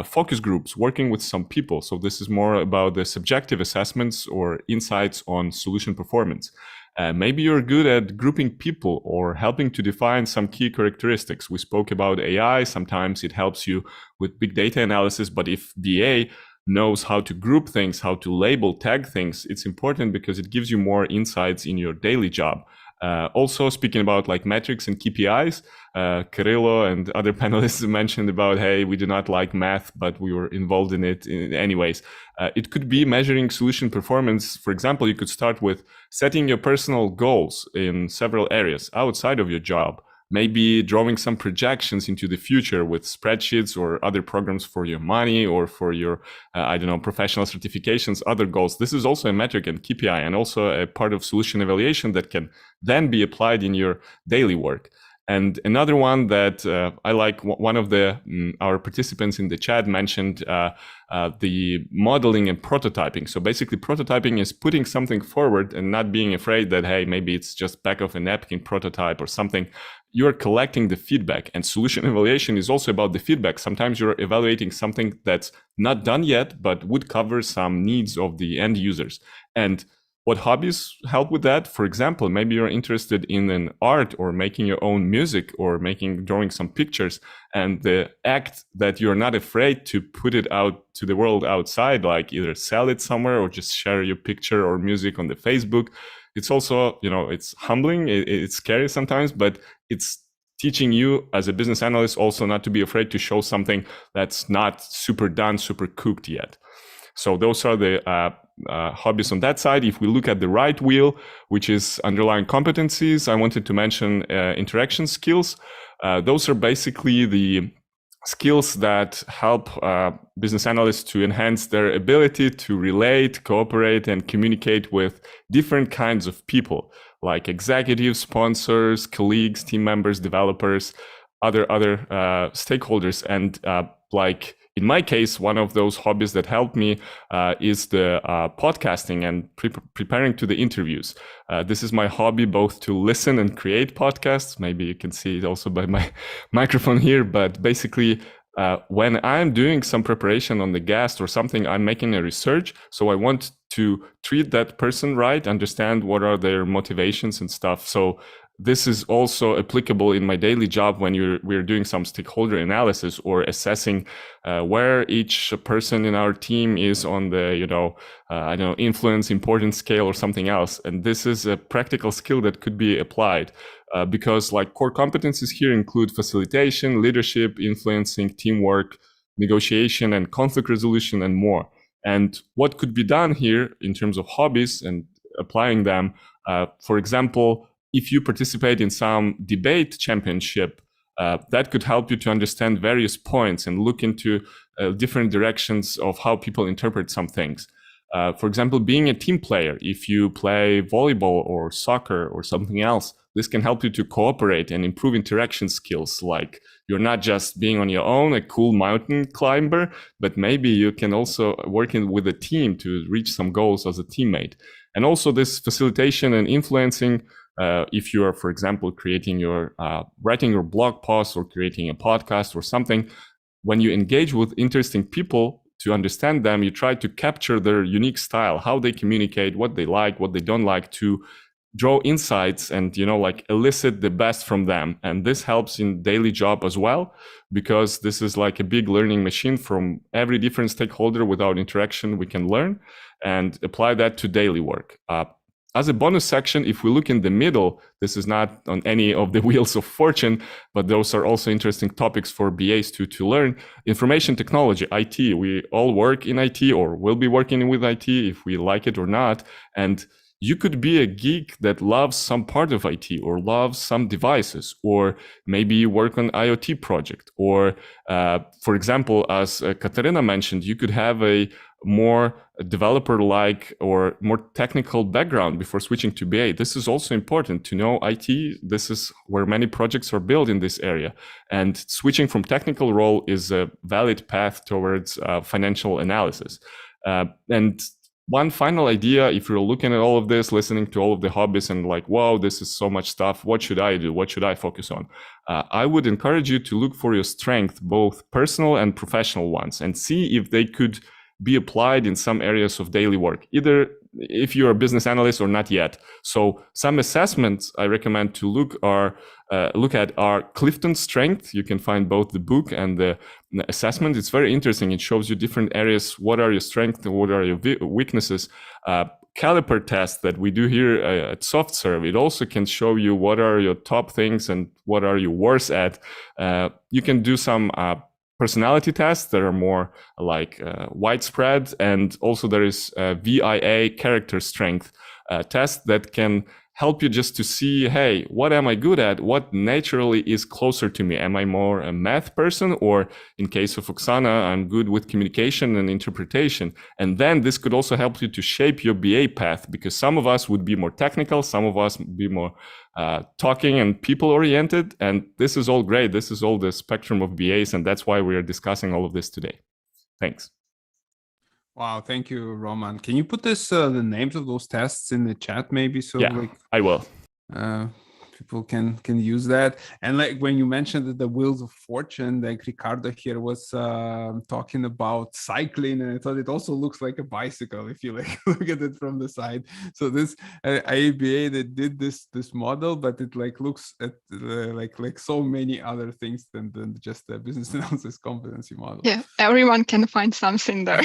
Focus groups, working with some people. So this is more about the subjective assessments or insights on solution performance. Maybe you're good at grouping people or helping to define some key characteristics. We spoke about AI. Sometimes it helps you with big data analysis, but if BA knows how to group things, how to label, tag things. It's important because it gives you more insights in your daily job. Also, speaking about like metrics and KPIs, Kirilo and other panelists mentioned about, hey, we do not like math, but we were involved in it anyways. It could be measuring solution performance. For example, you could start with setting your personal goals in several areas outside of your job. Maybe drawing some projections into the future with spreadsheets or other programs for your money or for your, professional certifications, other goals. This is also a metric and KPI, and also a part of solution evaluation that can then be applied in your daily work. And another one that I like, one of our participants in the chat mentioned the modeling and prototyping. So basically prototyping is putting something forward and not being afraid that, hey, maybe it's just back of a napkin prototype or something. You're collecting the feedback, and solution evaluation is also about the feedback. Sometimes you're evaluating something that's not done yet, but would cover some needs of the end users. And what hobbies help with that? For example, maybe you're interested in an art or making your own music or drawing some pictures, and the act that you're not afraid to put it out to the world outside, like either sell it somewhere or just share your picture or music on the Facebook. It's also, it's humbling, it's scary sometimes, but it's teaching you as a business analyst also not to be afraid to show something that's not super done, super cooked yet. So those are the hobbies on that side. If we look at the right wheel, which is underlying competencies, I wanted to mention interaction skills. Those are basically the skills that help business analysts to enhance their ability to relate, cooperate, and communicate with different kinds of people, like executives, sponsors, colleagues, team members, developers, other stakeholders. And like in my case, one of those hobbies that helped me is the podcasting and preparing to the interviews. This is my hobby, both to listen and create podcasts. Maybe you can see it also by my microphone here, but basically when I'm doing some preparation on the guest or something, I'm making a research. So I want to treat that person right, understand what are their motivations and stuff. So this is also applicable in my daily job when we're doing some stakeholder analysis or assessing where each person in our team is on the, influence, importance scale or something else. And this is a practical skill that could be applied because like core competencies here include facilitation, leadership, influencing, teamwork, negotiation, and conflict resolution, and more. And what could be done here in terms of hobbies and applying them, for example, if you participate in some debate championship, that could help you to understand various points and look into different directions of how people interpret some things. For example, being a team player, if you play volleyball or soccer or something else, this can help you to cooperate and improve interaction skills. Like you're not just being on your own, a cool mountain climber, but maybe you can also work with a team to reach some goals as a teammate. And also this facilitation and influencing, if you are, for example, writing your blog post or creating a podcast or something, when you engage with interesting people to understand them, you try to capture their unique style, how they communicate, what they like, what they don't like, to draw insights and, elicit the best from them. And this helps in daily job as well, because this is like a big learning machine. From every different stakeholder without interaction, we can learn and apply that to daily work. As a bonus section, if we look in the middle, this is not on any of the wheels of fortune, but those are also interesting topics for BAs to learn. Information technology, IT, we all work in IT or will be working with IT if we like it or not. And you could be a geek that loves some part of IT or loves some devices, or maybe you work on IoT project. Or, for example, as Katarina mentioned, you could have a more developer-like or more technical background before switching to BA. This is also important to know IT. This is where many projects are built in this area. And switching from technical role is a valid path towards financial analysis. And one final idea, if you're looking at all of this, listening to all of the hobbies and like, wow, this is so much stuff. What should I do? What should I focus on? I would encourage you to look for your strength, both personal and professional ones, and see if they could be applied in some areas of daily work, either if you're a business analyst or not yet. So some assessments I recommend to look at are Clifton Strength. You can find both the book and the assessment. It's very interesting. It shows you different areas. What are your strengths and what are your weaknesses? Caliper test that we do here at SoftServe. It also can show you what are your top things and what are you worse at. You can do some personality tests that are more like widespread, and also there is a VIA character strength test that can help you just to see, hey, what am I good at? What naturally is closer to me? Am I more a math person? Or in case of Oksana, I'm good with communication and interpretation. And then this could also help you to shape your BA path, because some of us would be more technical, some of us would be more talking and people oriented. And this is all great. This is all the spectrum of BAs. And that's why we are discussing all of this today. Thanks. Wow, thank you, Roman. Can you put the names of those tests in the chat, maybe? So yeah, I will. People can use that. And like when you mentioned that the Wheels of Fortune, like Ricardo here was talking about cycling, and I thought it also looks like a bicycle if you like look at it from the side. So this IABA that did this model, but it like looks at like so many other things than just the business analysis competency model. Yeah, everyone can find something there.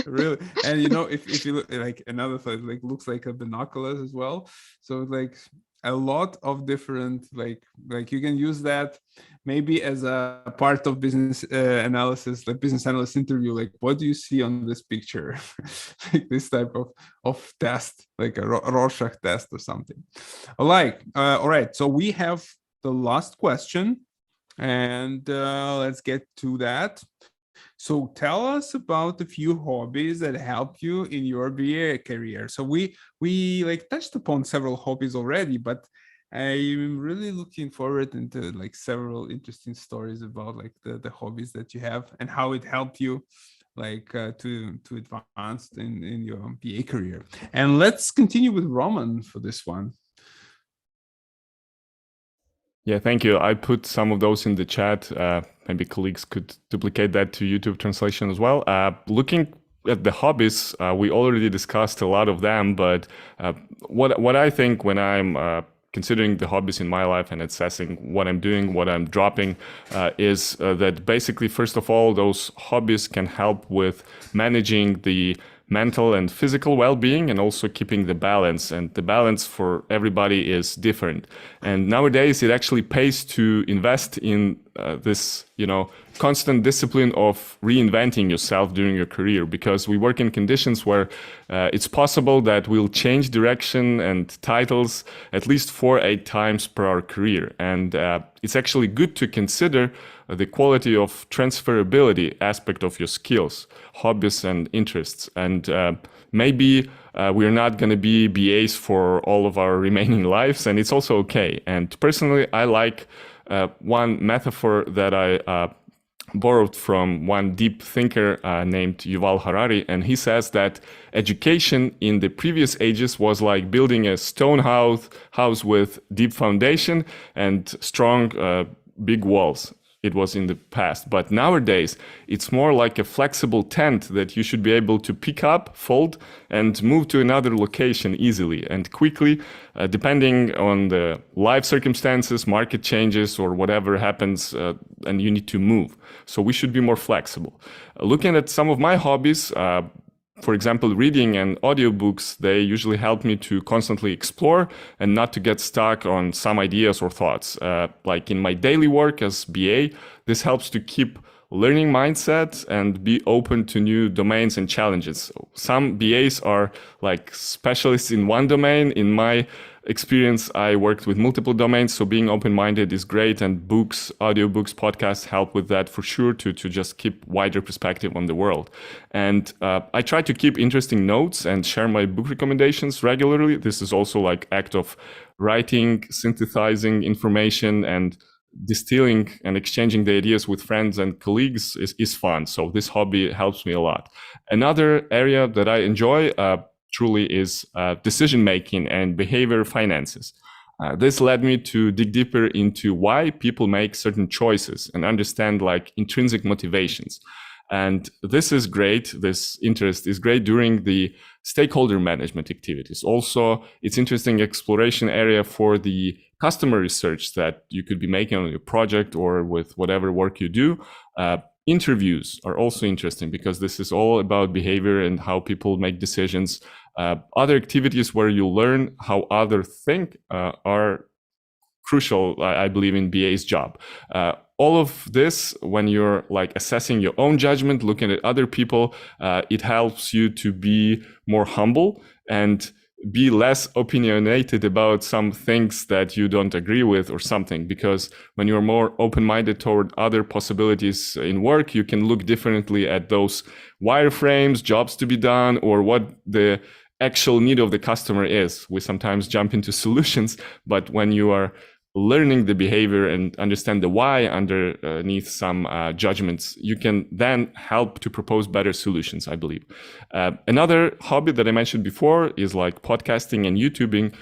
Really, and you know, if you look like another thought, like looks like a binoculars as well. So like a lot of different like you can use that maybe as a part of business analysis, like business analyst interview. Like, what do you see on this picture? Like this type of test, like a Rorschach test or something. All right. So we have the last question, and let's get to that. So tell us about a few hobbies that helped you in your BA career. So we like touched upon several hobbies already, but I'm really looking forward into like several interesting stories about like the hobbies that you have and how it helped you like to advance in your BA career. And let's continue with Roman for this one. Yeah, thank you. I put some of those in the chat. Maybe colleagues could duplicate that to YouTube translation as well. Looking at the hobbies, we already discussed a lot of them, but what I think when I'm considering the hobbies in my life and assessing what I'm doing, what I'm dropping, is that basically, first of all, those hobbies can help with managing the mental and physical well-being and also keeping the balance. And the balance for everybody is different. And nowadays, it actually pays to invest in this, constant discipline of reinventing yourself during your career, because we work in conditions where it's possible that we'll change direction and titles at least 4-8 times per our career. And it's actually good to consider the quality of transferability aspect of your skills, hobbies and interests. And maybe we're not going to be BAs for all of our remaining lives, and it's also okay. And personally, I like one metaphor that I borrowed from one deep thinker named Yuval Harari, and he says that education in the previous ages was like building a stone house with deep foundation and strong big walls. It was in the past, but nowadays it's more like a flexible tent that you should be able to pick up, fold, and move to another location easily and quickly, depending on the life circumstances, market changes, or whatever happens, and you need to move. So we should be more flexible. Looking at some of my hobbies, for example, reading and audiobooks, they usually help me to constantly explore and not to get stuck on some ideas or thoughts. Like in my daily work as BA, this helps to keep learning mindset and be open to new domains and challenges. Some BAs are like specialists in one domain. In my experience, I worked with multiple domains, so being open-minded is great, and books, audiobooks, podcasts help with that for sure to just keep wider perspective on the world. And I try to keep interesting notes and share my book recommendations regularly. This is also like act of writing, synthesizing information, and distilling and exchanging the ideas with friends and colleagues is fun. So this hobby helps me a lot. Another area that I enjoy truly is decision-making and behavior finances. This led me to dig deeper into why people make certain choices and understand like intrinsic motivations. And this is great. This interest is great during the stakeholder management activities. Also, it's interesting exploration area for the customer research that you could be making on your project or with whatever work you do. Interviews are also interesting because this is all about behavior and how people make decisions. Other activities where you learn how others think are crucial, I believe, in BA's job. All of this, when you're like assessing your own judgment, looking at other people, it helps you to be more humble and be less opinionated about some things that you don't agree with or something. Because when you're more open-minded toward other possibilities in work, you can look differently at those wireframes, jobs to be done, or what the actual need of the customer is. We sometimes jump into solutions, but when you are learning the behavior and understand the why underneath some judgments, you can then help to propose better solutions, I believe. Another hobby that I mentioned before is like podcasting and YouTubing.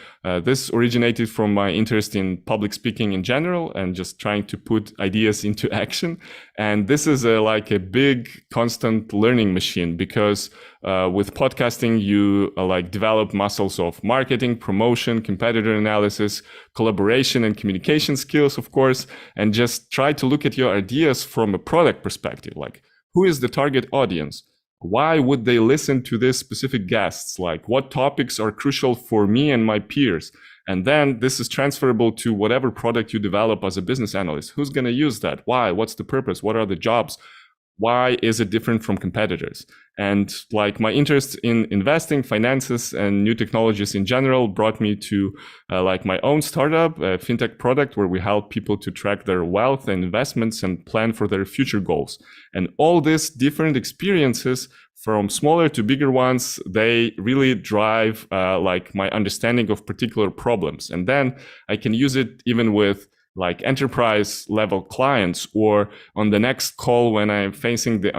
This originated from my interest in public speaking in general and just trying to put ideas into action. And this is like a big constant learning machine because with podcasting, you like develop muscles of marketing, promotion, competitor analysis, collaboration and communication skills, of course, and just try to look at your ideas from a product perspective. Like, who is the target audience? Why would they listen to this specific guests? Like, what topics are crucial for me and my peers? And then this is transferable to whatever product you develop as a business analyst. Who's going to use that? Why? What's the purpose? What are the jobs? Why is it different from competitors? And like my interest in investing, finances, and new technologies in general brought me to like my own startup, a fintech product where we help people to track their wealth and investments and plan for their future goals. And all these different experiences, from smaller to bigger ones, they really drive like my understanding of particular problems. And then I can use it even with like enterprise level clients, or on the next call when I'm facing the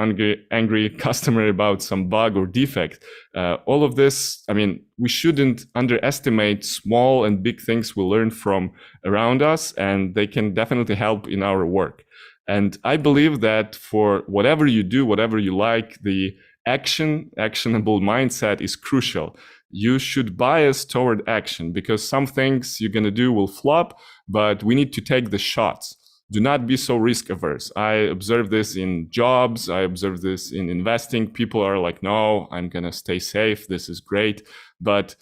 angry customer about some bug or defect. All of this, I mean, we shouldn't underestimate small and big things we learn from around us, and they can definitely help in our work. And I believe that for whatever you do, whatever you like, the actionable mindset is crucial. You should bias toward action because some things you're going to do will flop, but we need to take the shots. Do not be so risk averse. I observe this in jobs. I observe this in investing. People are like, no, I'm going to stay safe. This is great. But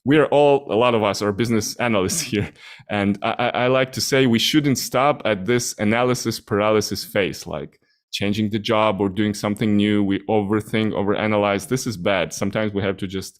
we are all, a lot of us are business analysts here. And I like to say we shouldn't stop at this analysis paralysis phase, like changing the job or doing something new. We overthink, overanalyze. This is bad. Sometimes we have to just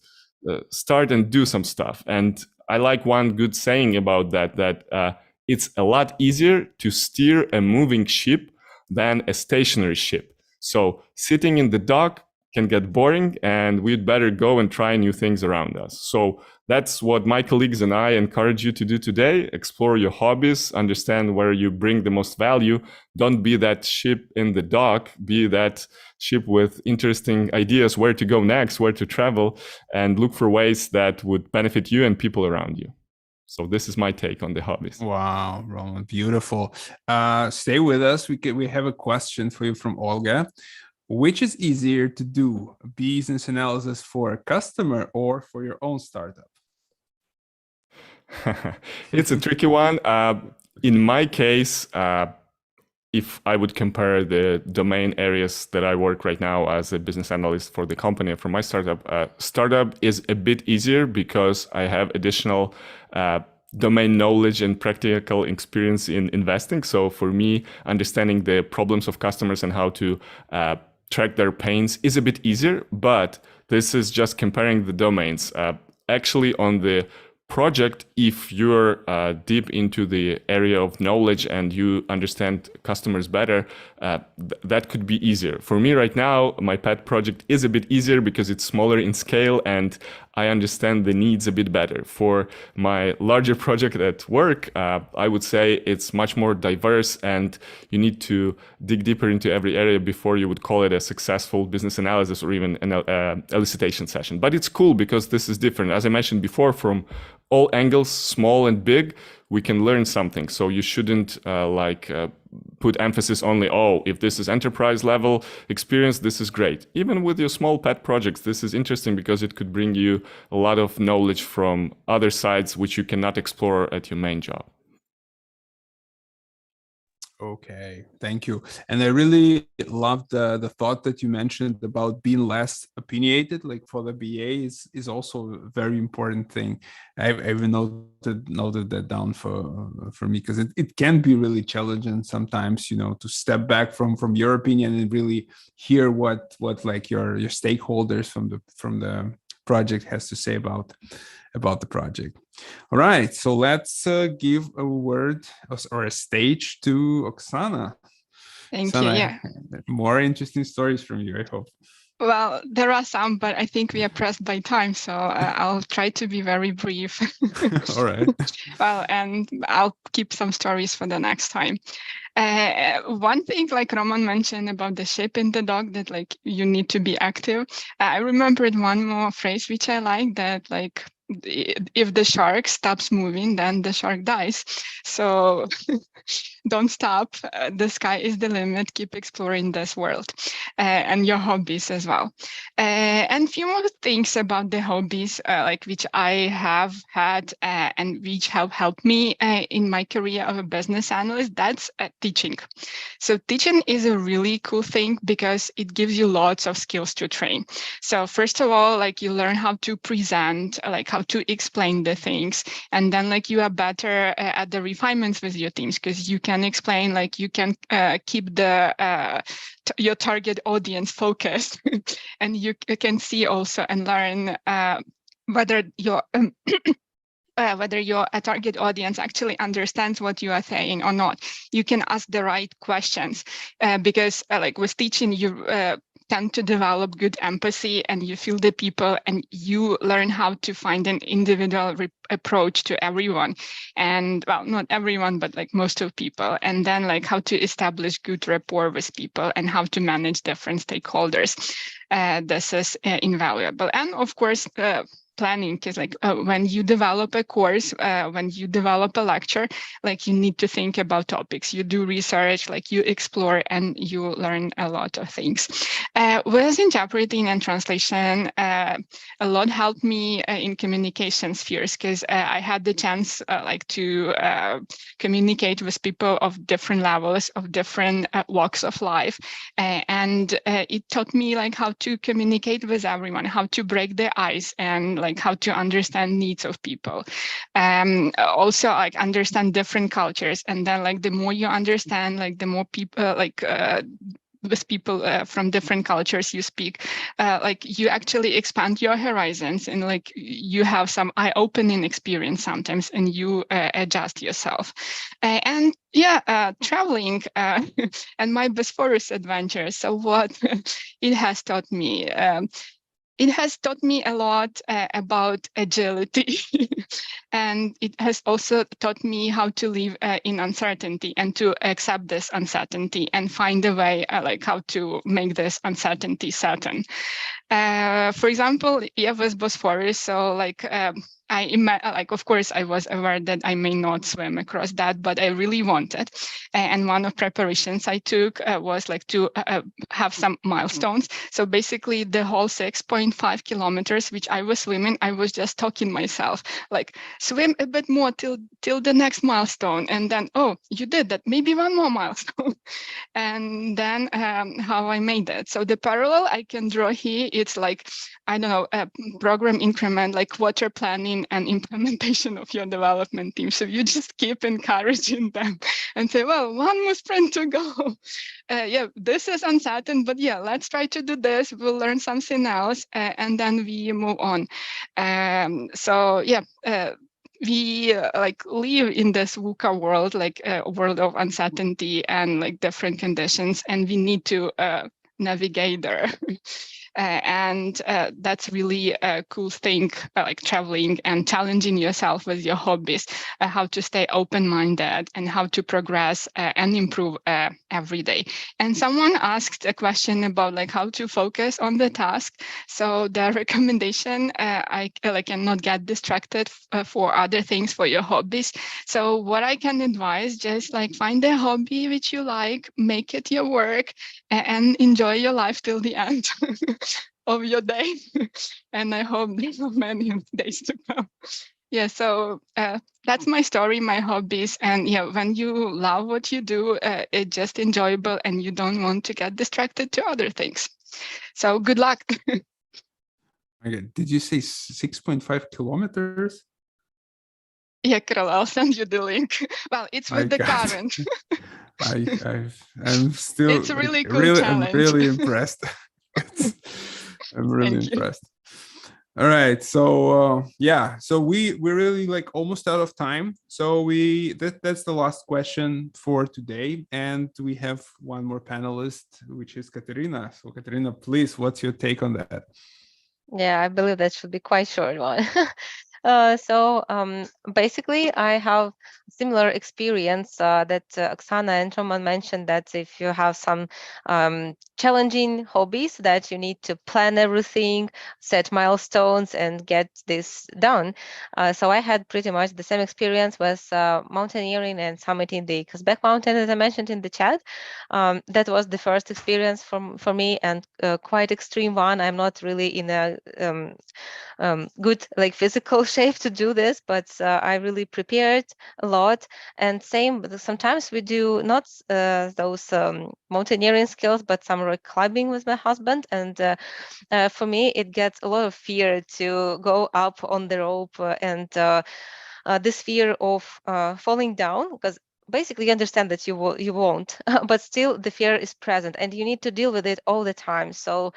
start and do some stuff. And I like one good saying about that it's a lot easier to steer a moving ship than a stationary ship. So sitting in the dock can get boring, and we'd better go and try new things around us. So that's what my colleagues and I encourage you to do today. Explore your hobbies, understand where you bring the most value. Don't be that ship in the dock, be that ship with interesting ideas, where to go next, where to travel, and look for ways that would benefit you and people around you. So this is my take on the hobbies. Wow, Roman, beautiful. Stay with us. We have a question for you from Olga. Which is easier to do, business analysis for a customer or for your own startup? It's a tricky one. In my case, if I would compare the domain areas that I work right now as a business analyst for the company for my startup, startup is a bit easier because I have additional domain knowledge and practical experience in investing. So for me, understanding the problems of customers and how to track their pains is a bit easier, but this is just comparing the domains. Actually, on the project, if you're deep into the area of knowledge and you understand customers better, that could be easier. For me right now, my pet project is a bit easier because it's smaller in scale and I understand the needs a bit better. For my larger project at work, I would say it's much more diverse and you need to dig deeper into every area before you would call it a successful business analysis or even an elicitation session. But it's cool because this is different. As I mentioned before, from all angles, small and big, we can learn something. So you shouldn't put emphasis only, oh, if this is enterprise level experience, this is great. Even with your small pet projects, this is interesting because it could bring you a lot of knowledge from other sides which you cannot explore at your main job. Okay, thank you. And I really love the thought that you mentioned about being less opinionated, like for the BA is also a very important thing. I've even noted that down for me, because it can be really challenging sometimes, to step back from your opinion and really hear what like your stakeholders from the project has to say about the project. All right, so let's give a word or a stage to Oksana. Thank Oksana, you. Yeah. More interesting stories from you, I hope. Well, there are some, but I think we are pressed by time, so I'll try to be very brief. All right. Well, and I'll keep some stories for the next time. One thing, like Roman mentioned about the shape in the dog, that like you need to be active. I remembered one more phrase which I like, that like if the shark stops moving, then the shark dies. So don't stop. The sky is the limit. Keep exploring this world and your hobbies as well. And few more things about the hobbies, like which I have had and which have helped me in my career of a business analyst. That's teaching. So teaching is a really cool thing because it gives you lots of skills to train. So first of all, like you learn how to present, like how to explain the things, and then like you are better at the refinements with your teams, because you can explain, like you can keep the your target audience focused, and you can see also and learn whether your whether your target audience actually understands what you are saying or not. You can ask the right questions because like with teaching, you tend to develop good empathy and you feel the people and you learn how to find an individual approach to everyone. And well, not everyone, but like most of people. And then like how to establish good rapport with people and how to manage different stakeholders. This is invaluable. And of course, planning is like when you develop a course, when you develop a lecture, like you need to think about topics, you do research, like you explore and you learn a lot of things. With interpreting and translation, a lot helped me in communication spheres, because I had the chance like to communicate with people of different levels, of different walks of life. And it taught me like how to communicate with everyone, how to break the ice, and like how to understand needs of people. Also like understand different cultures. And then like the more you understand, like the more people with people from different cultures you speak, like you actually expand your horizons, and like you have some eye-opening experience sometimes, and you adjust yourself. And yeah, traveling and my Bosphorus adventure. So what it has taught me. It has taught me a lot about agility. And it has also taught me how to live in uncertainty and to accept this uncertainty and find a way like how to make this uncertainty certain. For example, yeah, with Bosphorus, so like of course, I was aware that I may not swim across that, but I really wanted. And one of preparations I took was like to have some milestones. So basically, the whole 6.5 kilometers which I was swimming, I was just talking myself, like swim a bit more till the next milestone, and then oh, you did that, maybe one more milestone, and then how I made it. So the parallel I can draw here, it's like I don't know, a program increment, like quarter planning and implementation of your development team. So you just keep encouraging them and say, well, one more sprint to go. Yeah, this is uncertain, but yeah, let's try to do this. We'll learn something else, and then we move on. So yeah, we like live in this VUCA world, like a world of uncertainty and like different conditions, and we need to navigate there. and that's really a cool thing, like traveling and challenging yourself with your hobbies, how to stay open-minded and how to progress and improve every day. And someone asked a question about like how to focus on the task. So the recommendation, I cannot get distracted for other things for your hobbies. So what I can advise, just like find a hobby which you like, make it your work, and enjoy your life till the end of your day. And I hope there are many days to come. Yeah, so that's my story, my hobbies. And yeah, when you love what you do, it's just enjoyable and you don't want to get distracted to other things. So good luck. Okay. Did you say 6.5 kilometers? Yeah, Carol, I'll send you the link. Well, it's with the God. current. I'm still It's a really cool I'm challenge. really impressed. I'm really Thank you. impressed. All right, so yeah, so we're really like almost out of time. So that's the last question for today, and we have one more panelist, which is Katerina. So Katerina, please, what's your take on that? Yeah, I believe that should be quite short one. Basically, I have similar experience that Oksana and Roman mentioned, that if you have some challenging hobbies, that you need to plan everything, set milestones, and get this done. So I had pretty much the same experience with mountaineering and summiting the Kazbek mountain, as I mentioned in the chat. That was the first experience for me, and quite extreme one. I'm not really in a good like physical shape to do this, but I really prepared a lot. And same, sometimes we do not those mountaineering skills, but some rock climbing with my husband. And for me, it gets a lot of fear to go up on the rope, and this fear of falling down, because basically you understand that you won't, but still the fear is present and you need to deal with it all the time. So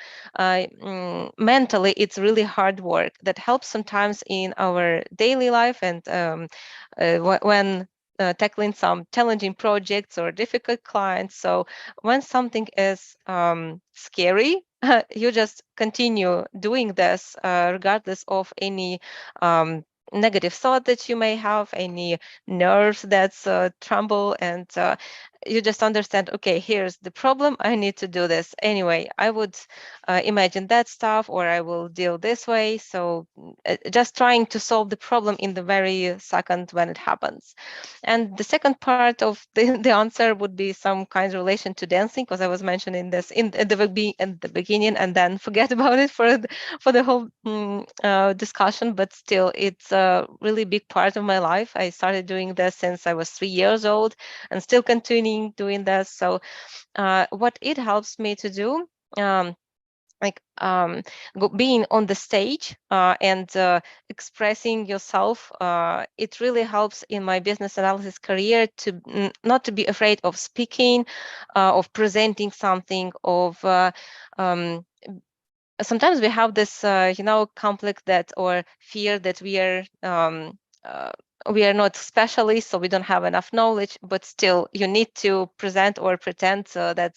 mentally it's really hard work that helps sometimes in our daily life, and when tackling some challenging projects or difficult clients. So when something is scary, you just continue doing this regardless of any negative thought that you may have, any nerves that's tremble, and you just understand, okay, here's the problem, I need to do this anyway. I would imagine that stuff, or I will deal this way. So just trying to solve the problem in the very second when it happens. And the second part of the answer would be some kind of relation to dancing, because I was mentioning this at the beginning and then forget about it for the whole discussion. But still, it's a really big part of my life. I started doing this since I was 3 years old and still continuing doing this. So what it helps me to do, being on the stage and expressing yourself, it really helps in my business analysis career to not to be afraid of speaking, of presenting something, of sometimes we have this conflict that, or fear that we are not specialists, so we don't have enough knowledge, but still you need to present or pretend that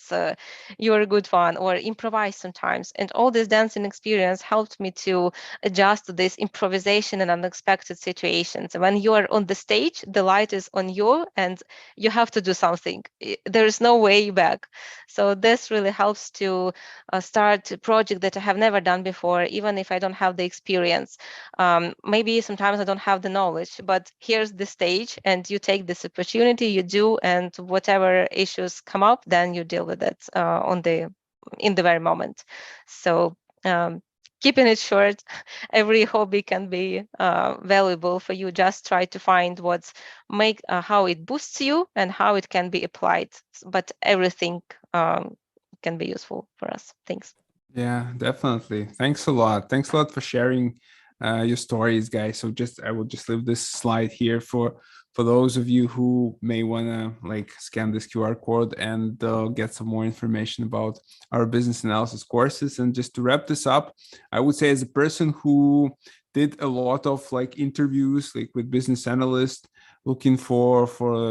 you're a good one, or improvise sometimes. And all this dancing experience helped me to adjust to this improvisation and unexpected situations. When you are on the stage, the light is on you and you have to do something. There is no way back. So this really helps to start a project that I have never done before, even if I don't have the experience. Maybe sometimes I don't have the knowledge, but here's the stage and you take this opportunity, you do, and whatever issues come up, then you deal with it in the very moment. So keeping it short, every hobby can be valuable for you. Just try to find how it boosts you and how it can be applied. But everything can be useful for us. Thanks. Yeah, definitely. Thanks a lot. Thanks a lot for sharing your stories, guys. So I will just leave this slide here for those of you who may want to like scan this QR code and get some more information about our business analysis courses. And just to wrap this up, I would say, as a person who did a lot of like interviews like with business analysts, looking for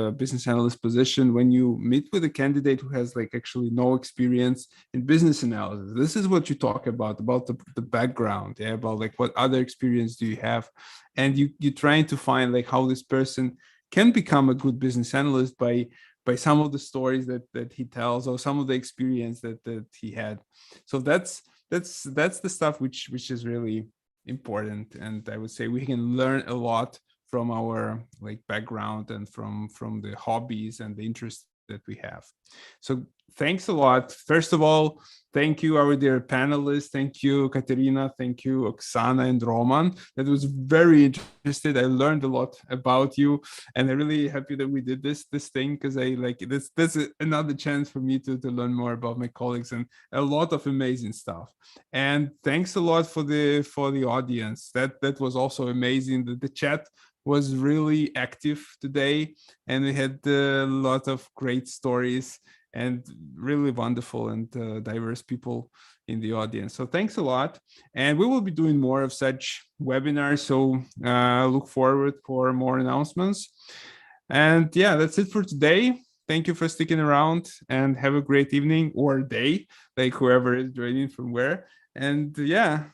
a business analyst position, when you meet with a candidate who has like actually no experience in business analysis, this is what you talk about the background, yeah, about like what other experience do you have, and you're trying to find like how this person can become a good business analyst by some of the stories that he tells, or some of the experience that he had. So that's the stuff which is really important, and I would say we can learn a lot from our like background and from the hobbies and the interests that we have. So thanks a lot. First of all, thank you, our dear panelists. Thank you, Katerina. Thank you, Oksana and Roman. That was very interesting. I learned a lot about you, and I'm really happy that we did this thing, because I like this. That's another chance for me to learn more about my colleagues, and a lot of amazing stuff. And thanks a lot for the audience. That was also amazing. The chat was really active today, and we had a lot of great stories and really wonderful and diverse people in the audience. So thanks a lot. And we will be doing more of such webinars. So look forward for more announcements. And yeah, that's it for today. Thank you for sticking around, and have a great evening or day, like whoever is joining from where. And yeah,